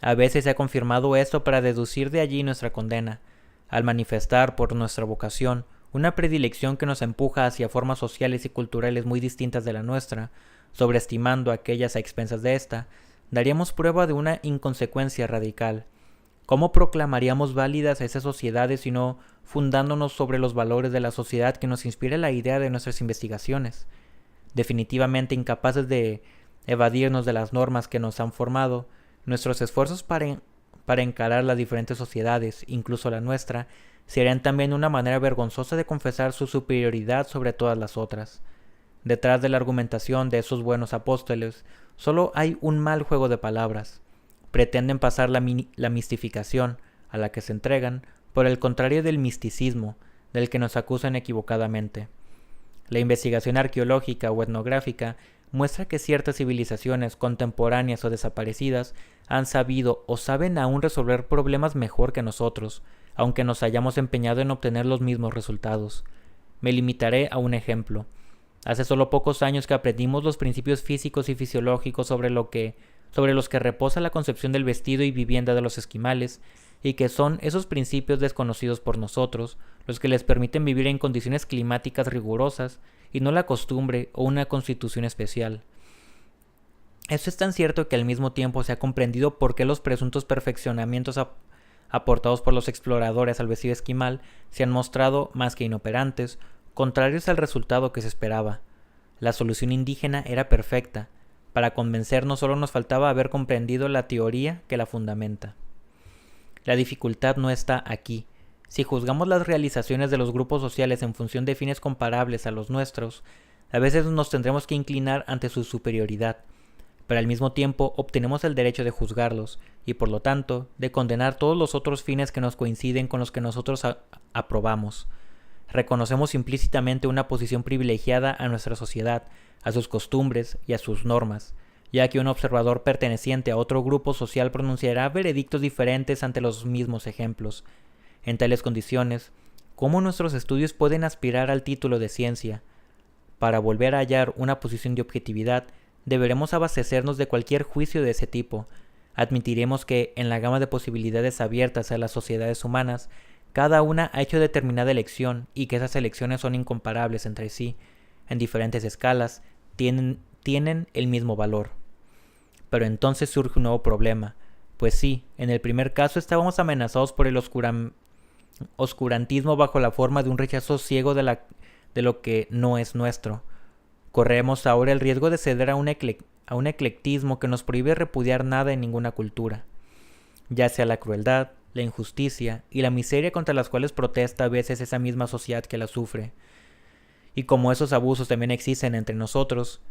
Speaker 1: A veces se ha confirmado esto para deducir de allí nuestra condena, al manifestar por nuestra vocación una predilección que nos empuja hacia formas sociales y culturales muy distintas de la nuestra, sobreestimando aquellas a expensas de ésta, daríamos prueba de una inconsecuencia radical. ¿Cómo proclamaríamos válidas a esas sociedades si no fundándonos sobre los valores de la sociedad que nos inspira la idea de nuestras investigaciones? Definitivamente incapaces de evadirnos de las normas que nos han formado, nuestros esfuerzos para encarar las diferentes sociedades, incluso la nuestra, serían también una manera vergonzosa de confesar su superioridad sobre todas las otras. Detrás de la argumentación de esos buenos apóstoles, solo hay un mal juego de palabras. Pretenden pasar la mistificación, a la que se entregan, por el contrario del misticismo, del que nos acusan equivocadamente. La investigación arqueológica o etnográfica muestra que ciertas civilizaciones contemporáneas o desaparecidas han sabido o saben aún resolver problemas mejor que nosotros, aunque nos hayamos empeñado en obtener los mismos resultados. Me limitaré a un ejemplo. Hace solo pocos años que aprendimos los principios físicos y fisiológicos sobre los que reposa la concepción del vestido y vivienda de los esquimales, y que son esos principios desconocidos por nosotros los que les permiten vivir en condiciones climáticas rigurosas y no la costumbre o una constitución especial. Esto es tan cierto que al mismo tiempo se ha comprendido por qué los presuntos perfeccionamientos aportados por los exploradores al vestido esquimal se han mostrado más que inoperantes, contrarios al resultado que se esperaba. La solución indígena era perfecta. Para convencernos solo nos faltaba haber comprendido la teoría que la fundamenta. La dificultad no está aquí. Si juzgamos las realizaciones de los grupos sociales en función de fines comparables a los nuestros, a veces nos tendremos que inclinar ante su superioridad, pero al mismo tiempo obtenemos el derecho de juzgarlos y por lo tanto de condenar todos los otros fines que nos coinciden con los que nosotros aprobamos. Reconocemos implícitamente una posición privilegiada a nuestra sociedad, a sus costumbres y a sus normas, ya que un observador perteneciente a otro grupo social pronunciará veredictos diferentes ante los mismos ejemplos. En tales condiciones, ¿cómo nuestros estudios pueden aspirar al título de ciencia? Para volver a hallar una posición de objetividad, deberemos abastecernos de cualquier juicio de ese tipo. Admitiremos que, en la gama de posibilidades abiertas a las sociedades humanas, cada una ha hecho determinada elección y que esas elecciones son incomparables entre sí. En diferentes escalas, tienen el mismo valor. Pero entonces surge un nuevo problema. Pues sí, en el primer caso estábamos amenazados por el oscurantismo bajo la forma de un rechazo ciego de lo que no es nuestro. Corremos ahora el riesgo de ceder a un eclectismo que nos prohíbe repudiar nada en ninguna cultura, ya sea la crueldad, la injusticia y la miseria contra las cuales protesta a veces esa misma sociedad que la sufre. Y como esos abusos también existen entre nosotros,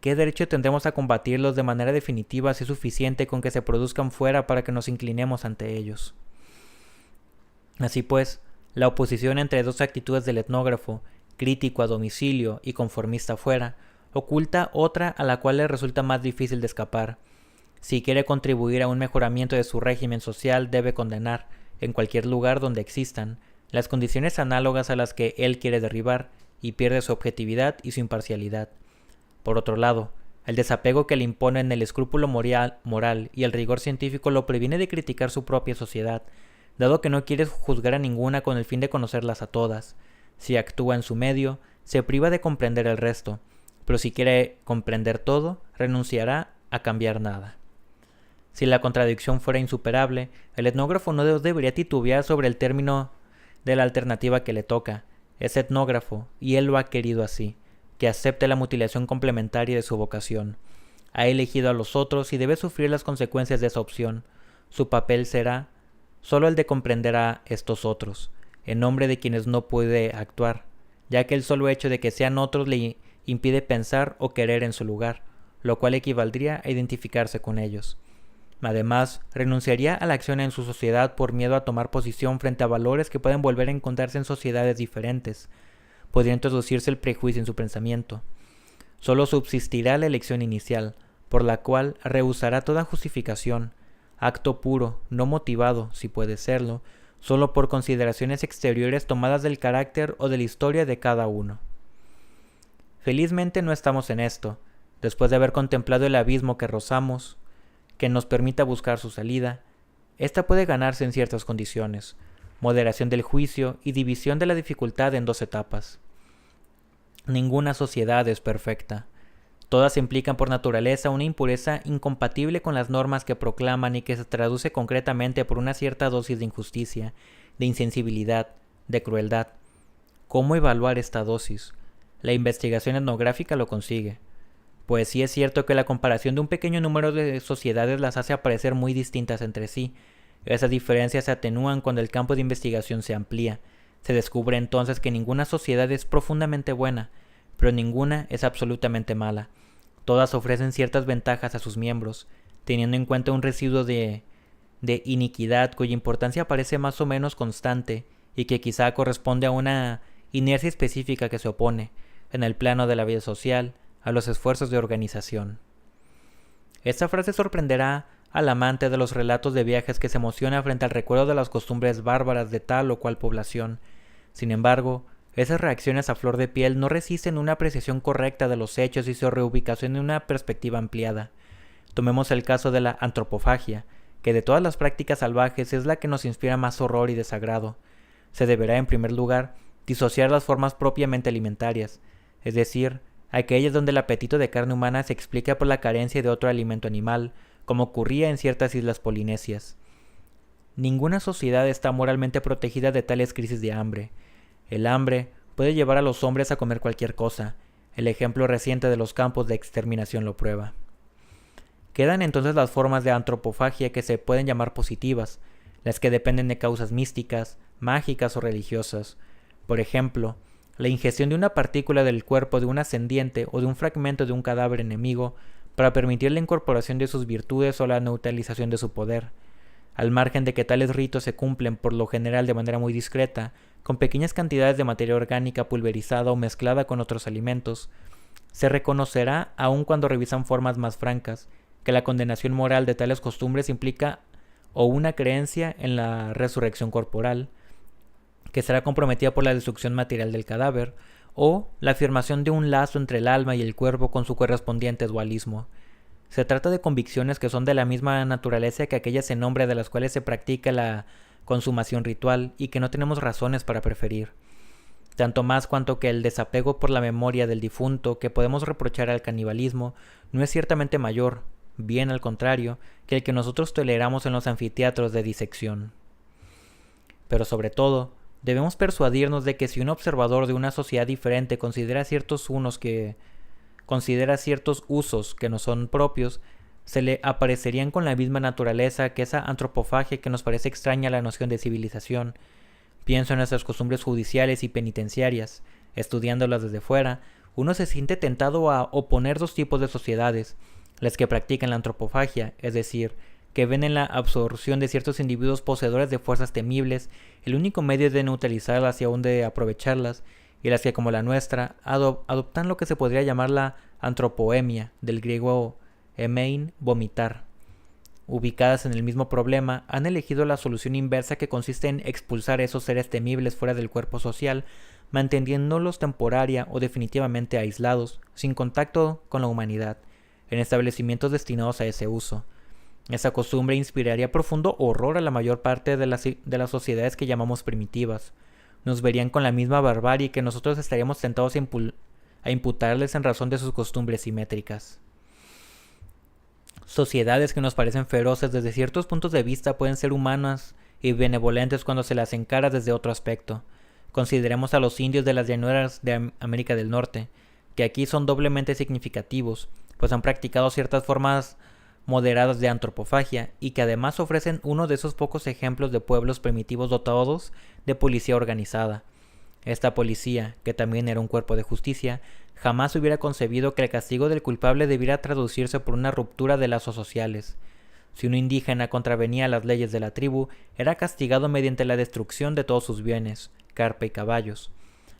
Speaker 1: ¿qué derecho tendremos a combatirlos de manera definitiva si es suficiente con que se produzcan fuera para que nos inclinemos ante ellos? Así pues, la oposición entre dos actitudes del etnógrafo, crítico a domicilio y conformista fuera, oculta otra a la cual le resulta más difícil de escapar. Si quiere contribuir a un mejoramiento de su régimen social, debe condenar, en cualquier lugar donde existan, las condiciones análogas a las que él quiere derribar, y pierde su objetividad y su imparcialidad. Por otro lado, el desapego que le imponen el escrúpulo moral y el rigor científico lo previene de criticar su propia sociedad, dado que no quiere juzgar a ninguna con el fin de conocerlas a todas. Si actúa en su medio, se priva de comprender el resto, pero si quiere comprender todo, renunciará a cambiar nada. Si la contradicción fuera insuperable, el etnógrafo no debería titubear sobre el término de la alternativa que le toca. Es etnógrafo, y él lo ha querido así, que acepte la mutilación complementaria de su vocación. Ha elegido a los otros y debe sufrir las consecuencias de esa opción. Su papel será solo el de comprender a estos otros, en nombre de quienes no puede actuar, ya que el solo hecho de que sean otros le impide pensar o querer en su lugar, lo cual equivaldría a identificarse con ellos. Además, renunciaría a la acción en su sociedad por miedo a tomar posición frente a valores que pueden volver a encontrarse en sociedades diferentes. Podría introducirse el prejuicio en su pensamiento. Solo subsistirá la elección inicial, por la cual rehusará toda justificación, acto puro, no motivado, si puede serlo, solo por consideraciones exteriores tomadas del carácter o de la historia de cada uno. Felizmente no estamos en esto. Después de haber contemplado el abismo que rozamos, que nos permita buscar su salida, esta puede ganarse en ciertas condiciones: moderación del juicio y división de la dificultad en 2 etapas. Ninguna sociedad es perfecta. Todas implican por naturaleza una impureza incompatible con las normas que proclaman y que se traduce concretamente por una cierta dosis de injusticia, de insensibilidad, de crueldad. ¿Cómo evaluar esta dosis? La investigación etnográfica lo consigue. Pues sí es cierto que la comparación de un pequeño número de sociedades las hace aparecer muy distintas entre sí. Esas diferencias se atenúan cuando el campo de investigación se amplía. Se descubre entonces que ninguna sociedad es profundamente buena, pero ninguna es absolutamente mala. Todas ofrecen ciertas ventajas a sus miembros, teniendo en cuenta un residuo de iniquidad cuya importancia parece más o menos constante y que quizá corresponde a una inercia específica que se opone, en el plano de la vida social, a los esfuerzos de organización. Esta frase sorprenderá al amante de los relatos de viajes que se emociona frente al recuerdo de las costumbres bárbaras de tal o cual población. Sin embargo, esas reacciones a flor de piel no resisten una apreciación correcta de los hechos y su reubicación en una perspectiva ampliada. Tomemos el caso de la antropofagia, que de todas las prácticas salvajes es la que nos inspira más horror y desagrado. Se deberá, en primer lugar, disociar las formas propiamente alimentarias, es decir, aquellas donde el apetito de carne humana se explica por la carencia de otro alimento animal, como ocurría en ciertas islas polinesias. Ninguna sociedad está moralmente protegida de tales crisis de hambre. El hambre puede llevar a los hombres a comer cualquier cosa. El ejemplo reciente de los campos de exterminación lo prueba. Quedan entonces las formas de antropofagia que se pueden llamar positivas, las que dependen de causas místicas, mágicas o religiosas. Por ejemplo, la ingestión de una partícula del cuerpo de un ascendiente o de un fragmento de un cadáver enemigo para permitir la incorporación de sus virtudes o la neutralización de su poder. Al margen de que tales ritos se cumplen por lo general de manera muy discreta, con pequeñas cantidades de materia orgánica pulverizada o mezclada con otros alimentos, se reconocerá, aun cuando revisan formas más francas, que la condenación moral de tales costumbres implica o una creencia en la resurrección corporal, que será comprometida por la destrucción material del cadáver, o la afirmación de un lazo entre el alma y el cuerpo con su correspondiente dualismo. Se trata de convicciones que son de la misma naturaleza que aquellas en nombre de las cuales se practica la consumación ritual y que no tenemos razones para preferir. Tanto más cuanto que el desapego por la memoria del difunto que podemos reprochar al canibalismo no es ciertamente mayor, bien al contrario, que el que nosotros toleramos en los anfiteatros de disección. Pero sobre todo, debemos persuadirnos de que si un observador de una sociedad diferente considera ciertos usos que no son propios, se le aparecerían con la misma naturaleza que esa antropofagia que nos parece extraña a la noción de civilización. Pienso en nuestras costumbres judiciales y penitenciarias. Estudiándolas desde fuera, uno se siente tentado a oponer 2 tipos de sociedades: las que practican la antropofagia, es decir, que ven en la absorción de ciertos individuos poseedores de fuerzas temibles el único medio de neutralizarlas y aún de aprovecharlas, y las que, como la nuestra, adoptan lo que se podría llamar la antropoemia, del griego emein, vomitar. Ubicadas en el mismo problema, han elegido la solución inversa, que consiste en expulsar a esos seres temibles fuera del cuerpo social, manteniéndolos temporaria o definitivamente aislados, sin contacto con la humanidad, en establecimientos destinados a ese uso. Esa costumbre inspiraría profundo horror a la mayor parte de las sociedades que llamamos primitivas. Nos verían con la misma barbarie que nosotros estaríamos tentados a imputarles en razón de sus costumbres simétricas. Sociedades que nos parecen feroces desde ciertos puntos de vista pueden ser humanas y benevolentes cuando se las encara desde otro aspecto. Consideremos a los indios de las llanuras de América del Norte, que aquí son doblemente significativos, pues han practicado ciertas formas moderadas de antropofagia y que además ofrecen uno de esos pocos ejemplos de pueblos primitivos dotados de policía organizada. Esta policía, que también era un cuerpo de justicia, jamás hubiera concebido que el castigo del culpable debiera traducirse por una ruptura de lazos sociales. Si un indígena contravenía las leyes de la tribu, era castigado mediante la destrucción de todos sus bienes, carpa y caballos.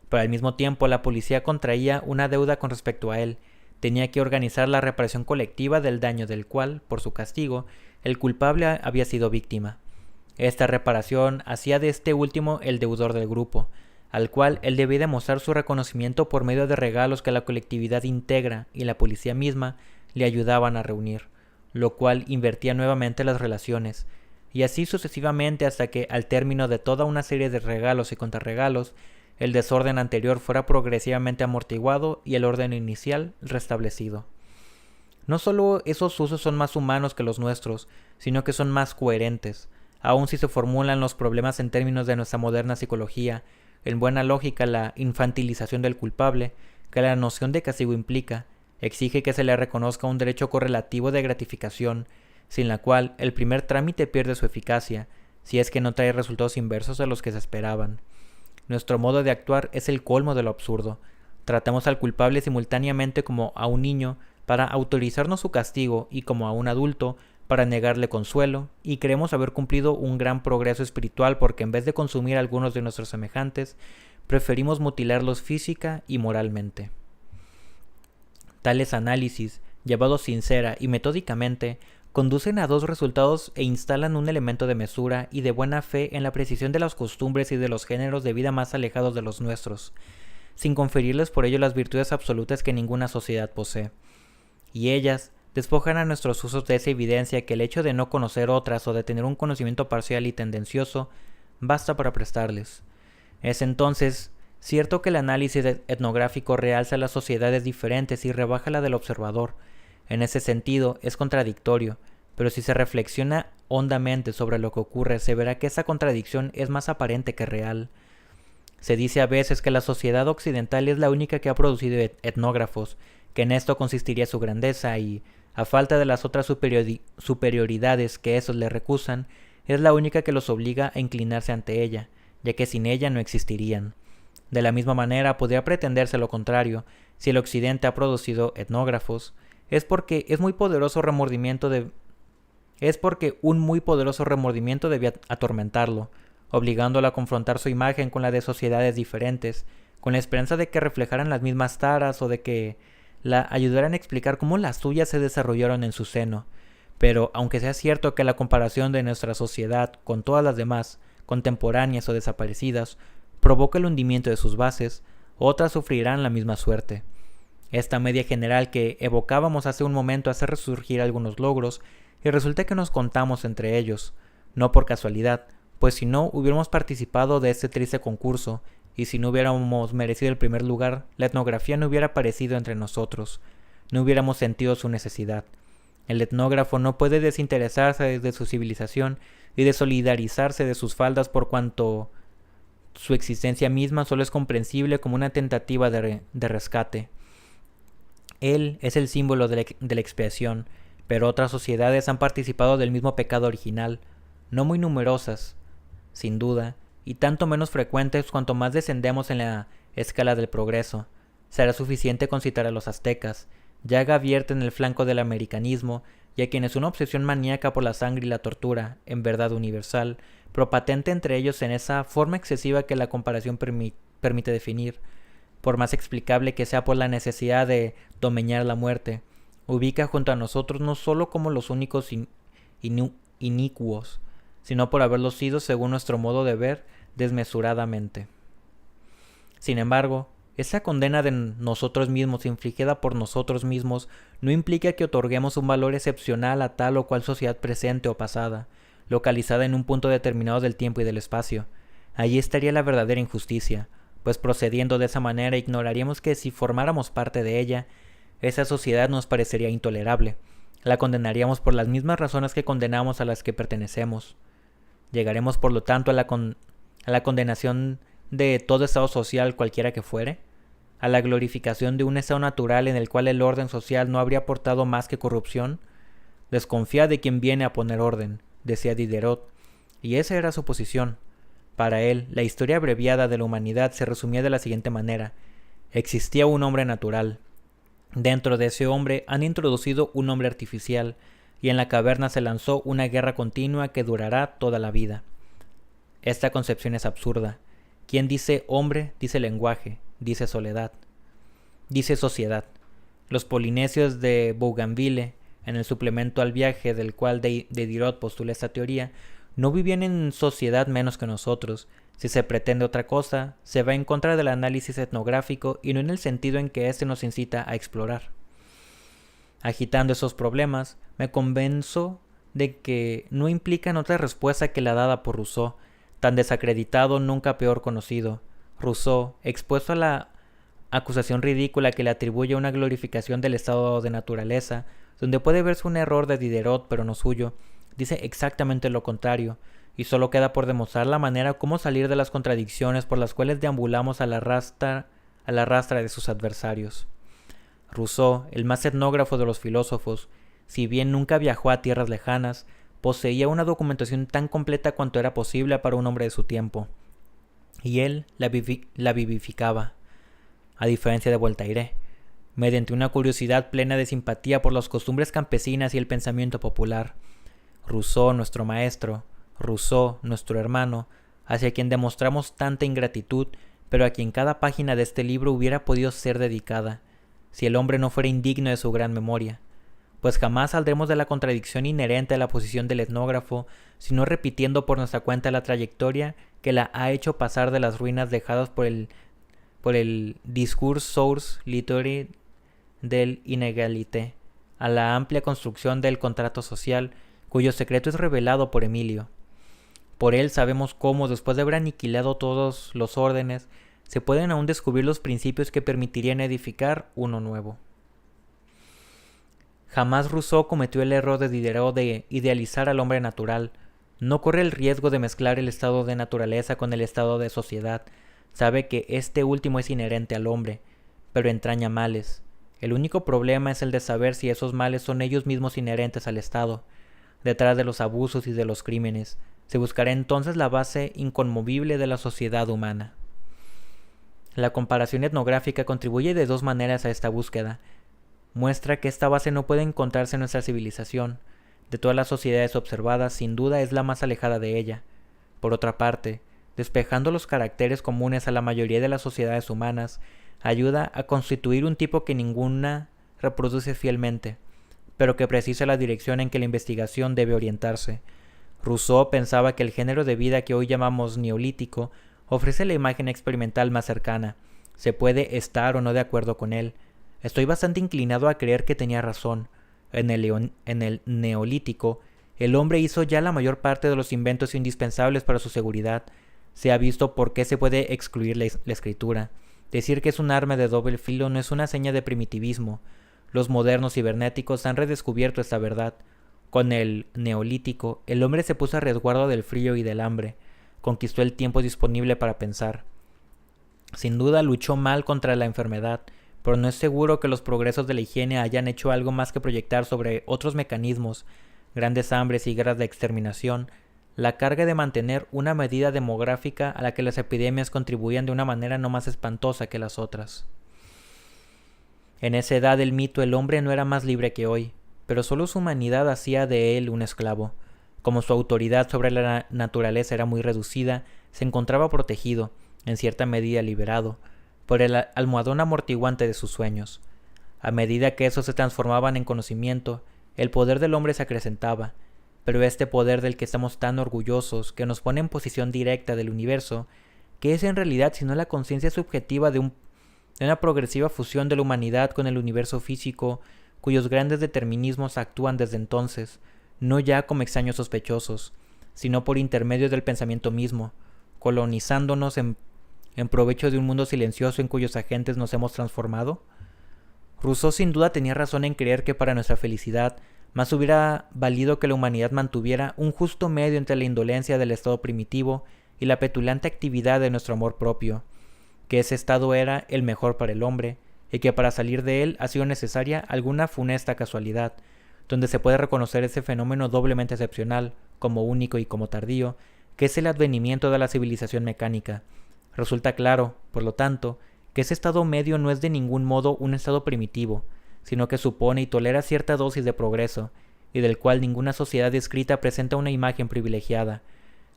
Speaker 1: Pero al mismo tiempo la policía contraía una deuda con respecto a él. Tenía que organizar la reparación colectiva del daño del cual, por su castigo, el culpable había sido víctima. Esta reparación hacía de este último el deudor del grupo, al cual él debía demostrar su reconocimiento por medio de regalos que la colectividad íntegra y la policía misma le ayudaban a reunir, lo cual invertía nuevamente las relaciones, y así sucesivamente hasta que, al término de toda una serie de regalos y contrarregalos, el desorden anterior fuera progresivamente amortiguado y el orden inicial restablecido. No solo esos usos son más humanos que los nuestros, sino que son más coherentes, aun si se formulan los problemas en términos de nuestra moderna psicología. En buena lógica, la infantilización del culpable, que la noción de castigo implica, exige que se le reconozca un derecho correlativo de gratificación, sin la cual el primer trámite pierde su eficacia, si es que no trae resultados inversos a los que se esperaban. Nuestro modo de actuar es el colmo de lo absurdo. Tratamos al culpable simultáneamente como a un niño para autorizarnos su castigo y como a un adulto para negarle consuelo, y creemos haber cumplido un gran progreso espiritual porque en vez de consumir a algunos de nuestros semejantes, preferimos mutilarlos física y moralmente. Tales análisis, llevados sincera y metódicamente, conducen a dos resultados e instalan un elemento de mesura y de buena fe en la precisión de las costumbres y de los géneros de vida más alejados de los nuestros, sin conferirles por ello las virtudes absolutas que ninguna sociedad posee. Y ellas despojan a nuestros usos de esa evidencia que el hecho de no conocer otras o de tener un conocimiento parcial y tendencioso basta para prestarles. Es entonces cierto que el análisis etnográfico realza las sociedades diferentes y rebaja la del observador. En ese sentido es contradictorio, pero si se reflexiona hondamente sobre lo que ocurre, se verá que esa contradicción es más aparente que real. Se dice a veces que la sociedad occidental es la única que ha producido etnógrafos, que en esto consistiría su grandeza y, a falta de las otras superioridades que esos le recusan, es la única que los obliga a inclinarse ante ella, ya que sin ella no existirían. De la misma manera podría pretenderse lo contrario. Si el occidente ha producido etnógrafos, es porque un muy poderoso remordimiento debía atormentarlo, obligándolo a confrontar su imagen con la de sociedades diferentes, con la esperanza de que reflejaran las mismas taras o de que la ayudaran a explicar cómo las suyas se desarrollaron en su seno. Pero aunque sea cierto que la comparación de nuestra sociedad con todas las demás, contemporáneas o desaparecidas, provoca el hundimiento de sus bases, otras sufrirán la misma suerte. Esta media general que evocábamos hace un momento hace resurgir algunos logros, y resulta que nos contamos entre ellos, no por casualidad, pues si no hubiéramos participado de este triste concurso, y si no hubiéramos merecido el primer lugar, la etnografía no hubiera aparecido entre nosotros, no hubiéramos sentido su necesidad. El etnógrafo no puede desinteresarse de su civilización y desolidarizarse de sus faldas por cuanto su existencia misma solo es comprensible como una tentativa de rescate. Él es el símbolo de la expiación, pero otras sociedades han participado del mismo pecado original, no muy numerosas, sin duda, y tanto menos frecuentes cuanto más descendemos en la escala del progreso. Será suficiente con citar a los aztecas, llaga abierta en el flanco del americanismo, y a quienes una obsesión maníaca por la sangre y la tortura, en verdad universal, pero patente entre ellos en esa forma excesiva que la comparación permite definir, por más explicable que sea por la necesidad de domeñar la muerte, ubica junto a nosotros no solo como los únicos inicuos, sino por haberlo sido según nuestro modo de ver desmesuradamente. Sin embargo, esa condena de nosotros mismos infligida por nosotros mismos no implica que otorguemos un valor excepcional a tal o cual sociedad presente o pasada, localizada en un punto determinado del tiempo y del espacio. Allí estaría la verdadera injusticia, pues procediendo de esa manera ignoraríamos que si formáramos parte de ella, esa sociedad nos parecería intolerable. La condenaríamos por las mismas razones que condenamos a las que pertenecemos. Llegaremos por lo tanto a la condenación de todo estado social cualquiera que fuere. a la glorificación de un estado natural en el cual el orden social no habría aportado más que corrupción? Desconfía de quien viene a poner orden, decía Diderot, y esa era su posición. Para él, la historia abreviada de la humanidad se resumía de la siguiente manera: existía un hombre natural. Dentro de ese hombre han introducido un hombre artificial, y en la caverna se lanzó una guerra continua que durará toda la vida. Esta concepción es absurda. Quien dice hombre, dice lenguaje, dice soledad, dice sociedad. Los polinesios de Bougainville, en el suplemento al viaje del cual Diderot postula esta teoría, no vivían en sociedad menos que nosotros. Si se pretende otra cosa, se va en contra del análisis etnográfico y no en el sentido en que éste nos incita a explorar. Agitando esos problemas, me convenzo de que no implican otra respuesta que la dada por Rousseau, tan desacreditado, nunca peor conocido. Rousseau, expuesto a la acusación ridícula que le atribuye una glorificación del estado de naturaleza, donde puede verse un error de Diderot pero no suyo, dice exactamente lo contrario, y solo queda por demostrar la manera cómo salir de las contradicciones por las cuales deambulamos a la rastra de sus adversarios. Rousseau, el más etnógrafo de los filósofos, si bien nunca viajó a tierras lejanas, poseía una documentación tan completa cuanto era posible para un hombre de su tiempo, y él la vivificaba, a diferencia de Voltaire, mediante una curiosidad plena de simpatía por las costumbres campesinas y el pensamiento popular. Rousseau, nuestro maestro, Rousseau, nuestro hermano, hacia quien demostramos tanta ingratitud, pero a quien cada página de este libro hubiera podido ser dedicada, si el hombre no fuera indigno de su gran memoria, pues jamás saldremos de la contradicción inherente a la posición del etnógrafo, sino repitiendo por nuestra cuenta la trayectoria que la ha hecho pasar de las ruinas dejadas por el discours source littéraire del inégalité, a la amplia construcción del contrato social, cuyo secreto es revelado por Emilio. Por él sabemos cómo, después de haber aniquilado todos los órdenes, se pueden aún descubrir los principios que permitirían edificar uno nuevo. Jamás Rousseau cometió el error de Diderot de idealizar al hombre natural. No corre el riesgo de mezclar el estado de naturaleza con el estado de sociedad. Sabe que este último es inherente al hombre, pero entraña males. El único problema es el de saber si esos males son ellos mismos inherentes al estado. Detrás de los abusos y de los crímenes, se buscará entonces la base inconmovible de la sociedad humana. La comparación etnográfica contribuye de dos maneras a esta búsqueda. Muestra que esta base no puede encontrarse en nuestra civilización. De todas las sociedades observadas, sin duda es la más alejada de ella. Por otra parte, despejando los caracteres comunes a la mayoría de las sociedades humanas, ayuda a constituir un tipo que ninguna reproduce fielmente, pero que precisa la dirección en que la investigación debe orientarse. Rousseau pensaba que el género de vida que hoy llamamos neolítico ofrece la imagen experimental más cercana. Se puede estar o no de acuerdo con él. Estoy bastante inclinado a creer que tenía razón. En el neolítico, el hombre hizo ya la mayor parte de los inventos indispensables para su seguridad. Se ha visto por qué se puede excluir la escritura. Decir que es un arma de doble filo no es una seña de primitivismo. Los modernos cibernéticos han redescubierto esta verdad. Con el neolítico, el hombre se puso a resguardo del frío y del hambre. Conquistó el tiempo disponible para pensar. Sin duda luchó mal contra la enfermedad, pero no es seguro que los progresos de la higiene hayan hecho algo más que proyectar sobre otros mecanismos, grandes hambres y guerras de exterminación, la carga de mantener una medida demográfica a la que las epidemias contribuían de una manera no más espantosa que las otras. En esa edad del mito el hombre no era más libre que hoy, pero solo su humanidad hacía de él un esclavo. Como su autoridad sobre la naturaleza era muy reducida, se encontraba protegido, en cierta medida liberado, por el almohadón amortiguante de sus sueños. A medida que esos se transformaban en conocimiento, el poder del hombre se acrecentaba, pero este poder del que estamos tan orgullosos, que nos pone en posición directa del universo, ¿qué es en realidad sino la conciencia subjetiva de una progresiva fusión de la humanidad con el universo físico, cuyos grandes determinismos actúan desde entonces, no ya como extraños sospechosos, sino por intermedio del pensamiento mismo, colonizándonos en provecho de un mundo silencioso en cuyos agentes nos hemos transformado? Rousseau sin duda tenía razón en creer que para nuestra felicidad más hubiera valido que la humanidad mantuviera un justo medio entre la indolencia del estado primitivo y la petulante actividad de nuestro amor propio, que ese estado era el mejor para el hombre, y que para salir de él ha sido necesaria alguna funesta casualidad, donde se puede reconocer ese fenómeno doblemente excepcional, como único y como tardío, que es el advenimiento de la civilización mecánica. Resulta claro, por lo tanto, que ese estado medio no es de ningún modo un estado primitivo, sino que supone y tolera cierta dosis de progreso, y del cual ninguna sociedad descrita presenta una imagen privilegiada,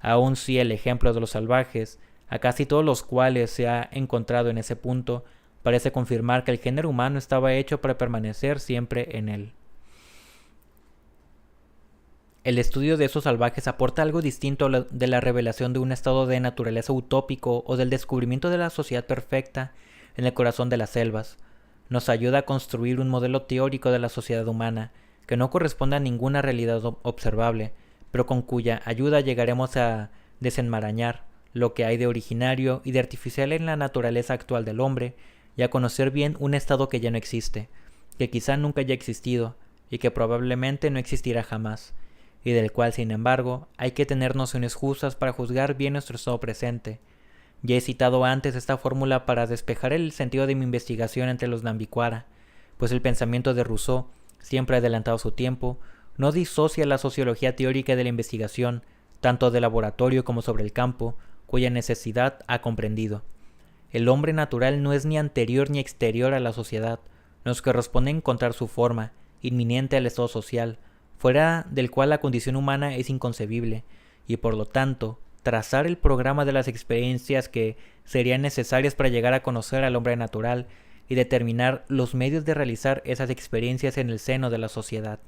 Speaker 1: aun si el ejemplo de los salvajes, a casi todos los cuales se ha encontrado en ese punto, parece confirmar que el género humano estaba hecho para permanecer siempre en él. El estudio de esos salvajes aporta algo distinto de la revelación de un estado de naturaleza utópico o del descubrimiento de la sociedad perfecta en el corazón de las selvas. Nos ayuda a construir un modelo teórico de la sociedad humana que no corresponde a ninguna realidad observable, pero con cuya ayuda llegaremos a desenmarañar lo que hay de originario y de artificial en la naturaleza actual del hombre y a conocer bien un estado que ya no existe, que quizá nunca haya existido y que probablemente no existirá jamás, y del cual, sin embargo, hay que tener nociones justas para juzgar bien nuestro estado presente. Ya he citado antes esta fórmula para despejar el sentido de mi investigación entre los Nambiquara, pues el pensamiento de Rousseau, siempre adelantado a su tiempo, no disocia la sociología teórica de la investigación, tanto de laboratorio como sobre el campo, cuya necesidad ha comprendido. El hombre natural no es ni anterior ni exterior a la sociedad, nos corresponde encontrar su forma, inminente al estado social, fuera del cual la condición humana es inconcebible, y por lo tanto, trazar el programa de las experiencias que serían necesarias para llegar a conocer al hombre natural y determinar los medios de realizar esas experiencias en el seno de la sociedad.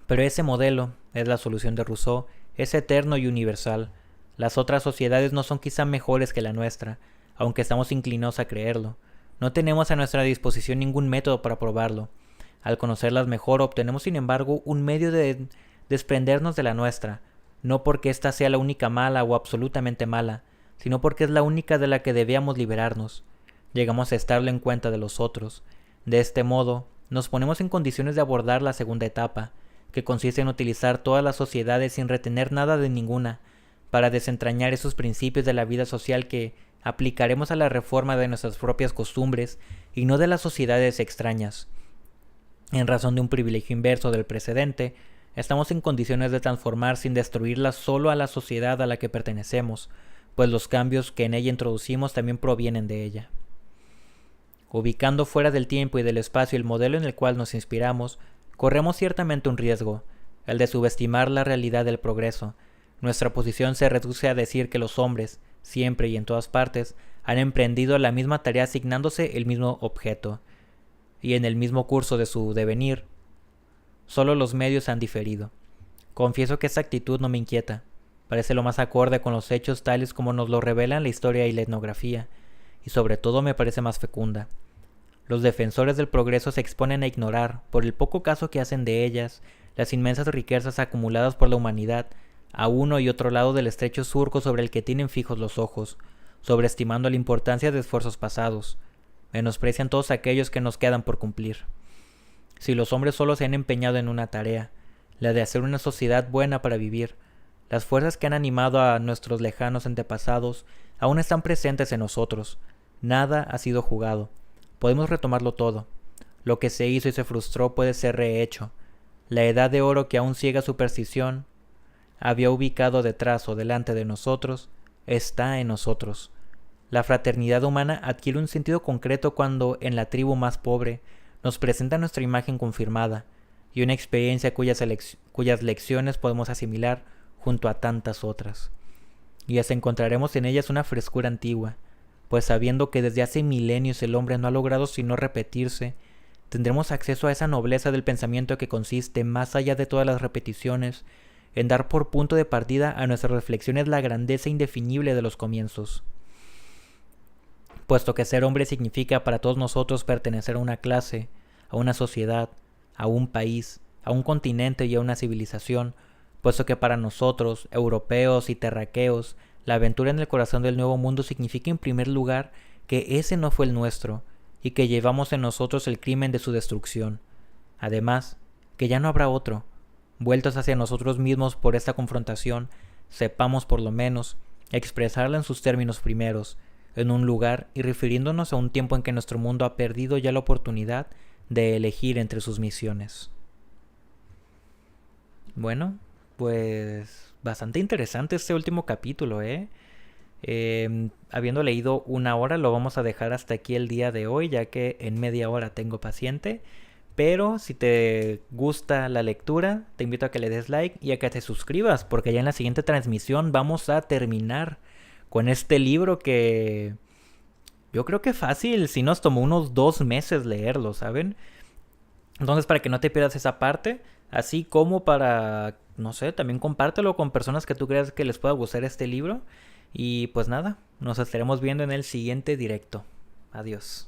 Speaker 1: Pero ese modelo, es la solución de Rousseau, es eterno y universal. Las otras sociedades no son quizá mejores que la nuestra, aunque estamos inclinados a creerlo. No tenemos a nuestra disposición ningún método para probarlo. Al conocerlas mejor, obtenemos sin embargo un medio de desprendernos de la nuestra, no porque ésta sea la única mala o absolutamente mala, sino porque es la única de la que debíamos liberarnos. Llegamos a estarlo en cuenta de los otros. De este modo, nos ponemos en condiciones de abordar la segunda etapa, que consiste en utilizar todas las sociedades sin retener nada de ninguna, para desentrañar esos principios de la vida social que aplicaremos a la reforma de nuestras propias costumbres y no de las sociedades extrañas. En razón de un privilegio inverso del precedente, estamos en condiciones de transformar sin destruirla solo a la sociedad a la que pertenecemos, pues los cambios que en ella introducimos también provienen de ella. Ubicando fuera del tiempo y del espacio el modelo en el cual nos inspiramos, corremos ciertamente un riesgo, el de subestimar la realidad del progreso. Nuestra posición se reduce a decir que los hombres, siempre y en todas partes, han emprendido la misma tarea asignándose el mismo objeto, y en el mismo curso de su devenir, solo los medios han diferido. Confieso que esta actitud no me inquieta, parece lo más acorde con los hechos tales como nos lo revelan la historia y la etnografía, y sobre todo me parece más fecunda. Los defensores del progreso se exponen a ignorar, por el poco caso que hacen de ellas, las inmensas riquezas acumuladas por la humanidad, a uno y otro lado del estrecho surco sobre el que tienen fijos los ojos, sobreestimando la importancia de esfuerzos pasados. Menosprecian todos aquellos que nos quedan por cumplir. Si los hombres solo se han empeñado en una tarea, la de hacer una sociedad buena para vivir, las fuerzas que han animado a nuestros lejanos antepasados aún están presentes en nosotros. Nada ha sido jugado. Podemos retomarlo todo. Lo que se hizo y se frustró puede ser rehecho. La edad de oro que aún ciega superstición había ubicado detrás o delante de nosotros, está en nosotros. La fraternidad humana adquiere un sentido concreto cuando, en la tribu más pobre, nos presenta nuestra imagen confirmada y una experiencia cuyas lecciones podemos asimilar junto a tantas otras. Y hasta encontraremos en ellas una frescura antigua, pues sabiendo que desde hace milenios el hombre no ha logrado sino repetirse, tendremos acceso a esa nobleza del pensamiento que consiste, más allá de todas las repeticiones, en dar por punto de partida a nuestras reflexiones la grandeza indefinible de los comienzos. Puesto que ser hombre significa para todos nosotros pertenecer a una clase, a una sociedad, a un país, a un continente y a una civilización, puesto que para nosotros, europeos y terráqueos, la aventura en el corazón del Nuevo Mundo significa en primer lugar que ese no fue el nuestro, y que llevamos en nosotros el crimen de su destrucción. Además, que ya no habrá otro. Vueltos hacia nosotros mismos por esta confrontación, sepamos por lo menos expresarla en sus términos primeros, en un lugar y refiriéndonos a un tiempo en que nuestro mundo ha perdido ya la oportunidad de elegir entre sus misiones. Bueno, pues bastante interesante este último capítulo, ¿eh? Habiendo leído una hora, lo vamos a dejar hasta aquí el día de hoy, ya que en media hora tengo paciente. Pero si te gusta la lectura, te invito a que le des like y a que te suscribas, porque ya en la siguiente transmisión vamos a terminar con este libro que yo creo que fácil, si nos tomó unos 2 meses leerlo, ¿saben? Entonces, para que no te pierdas esa parte, así como para, no sé, también compártelo con personas que tú creas que les pueda gustar este libro. Y pues nada, nos estaremos viendo en el siguiente directo. Adiós.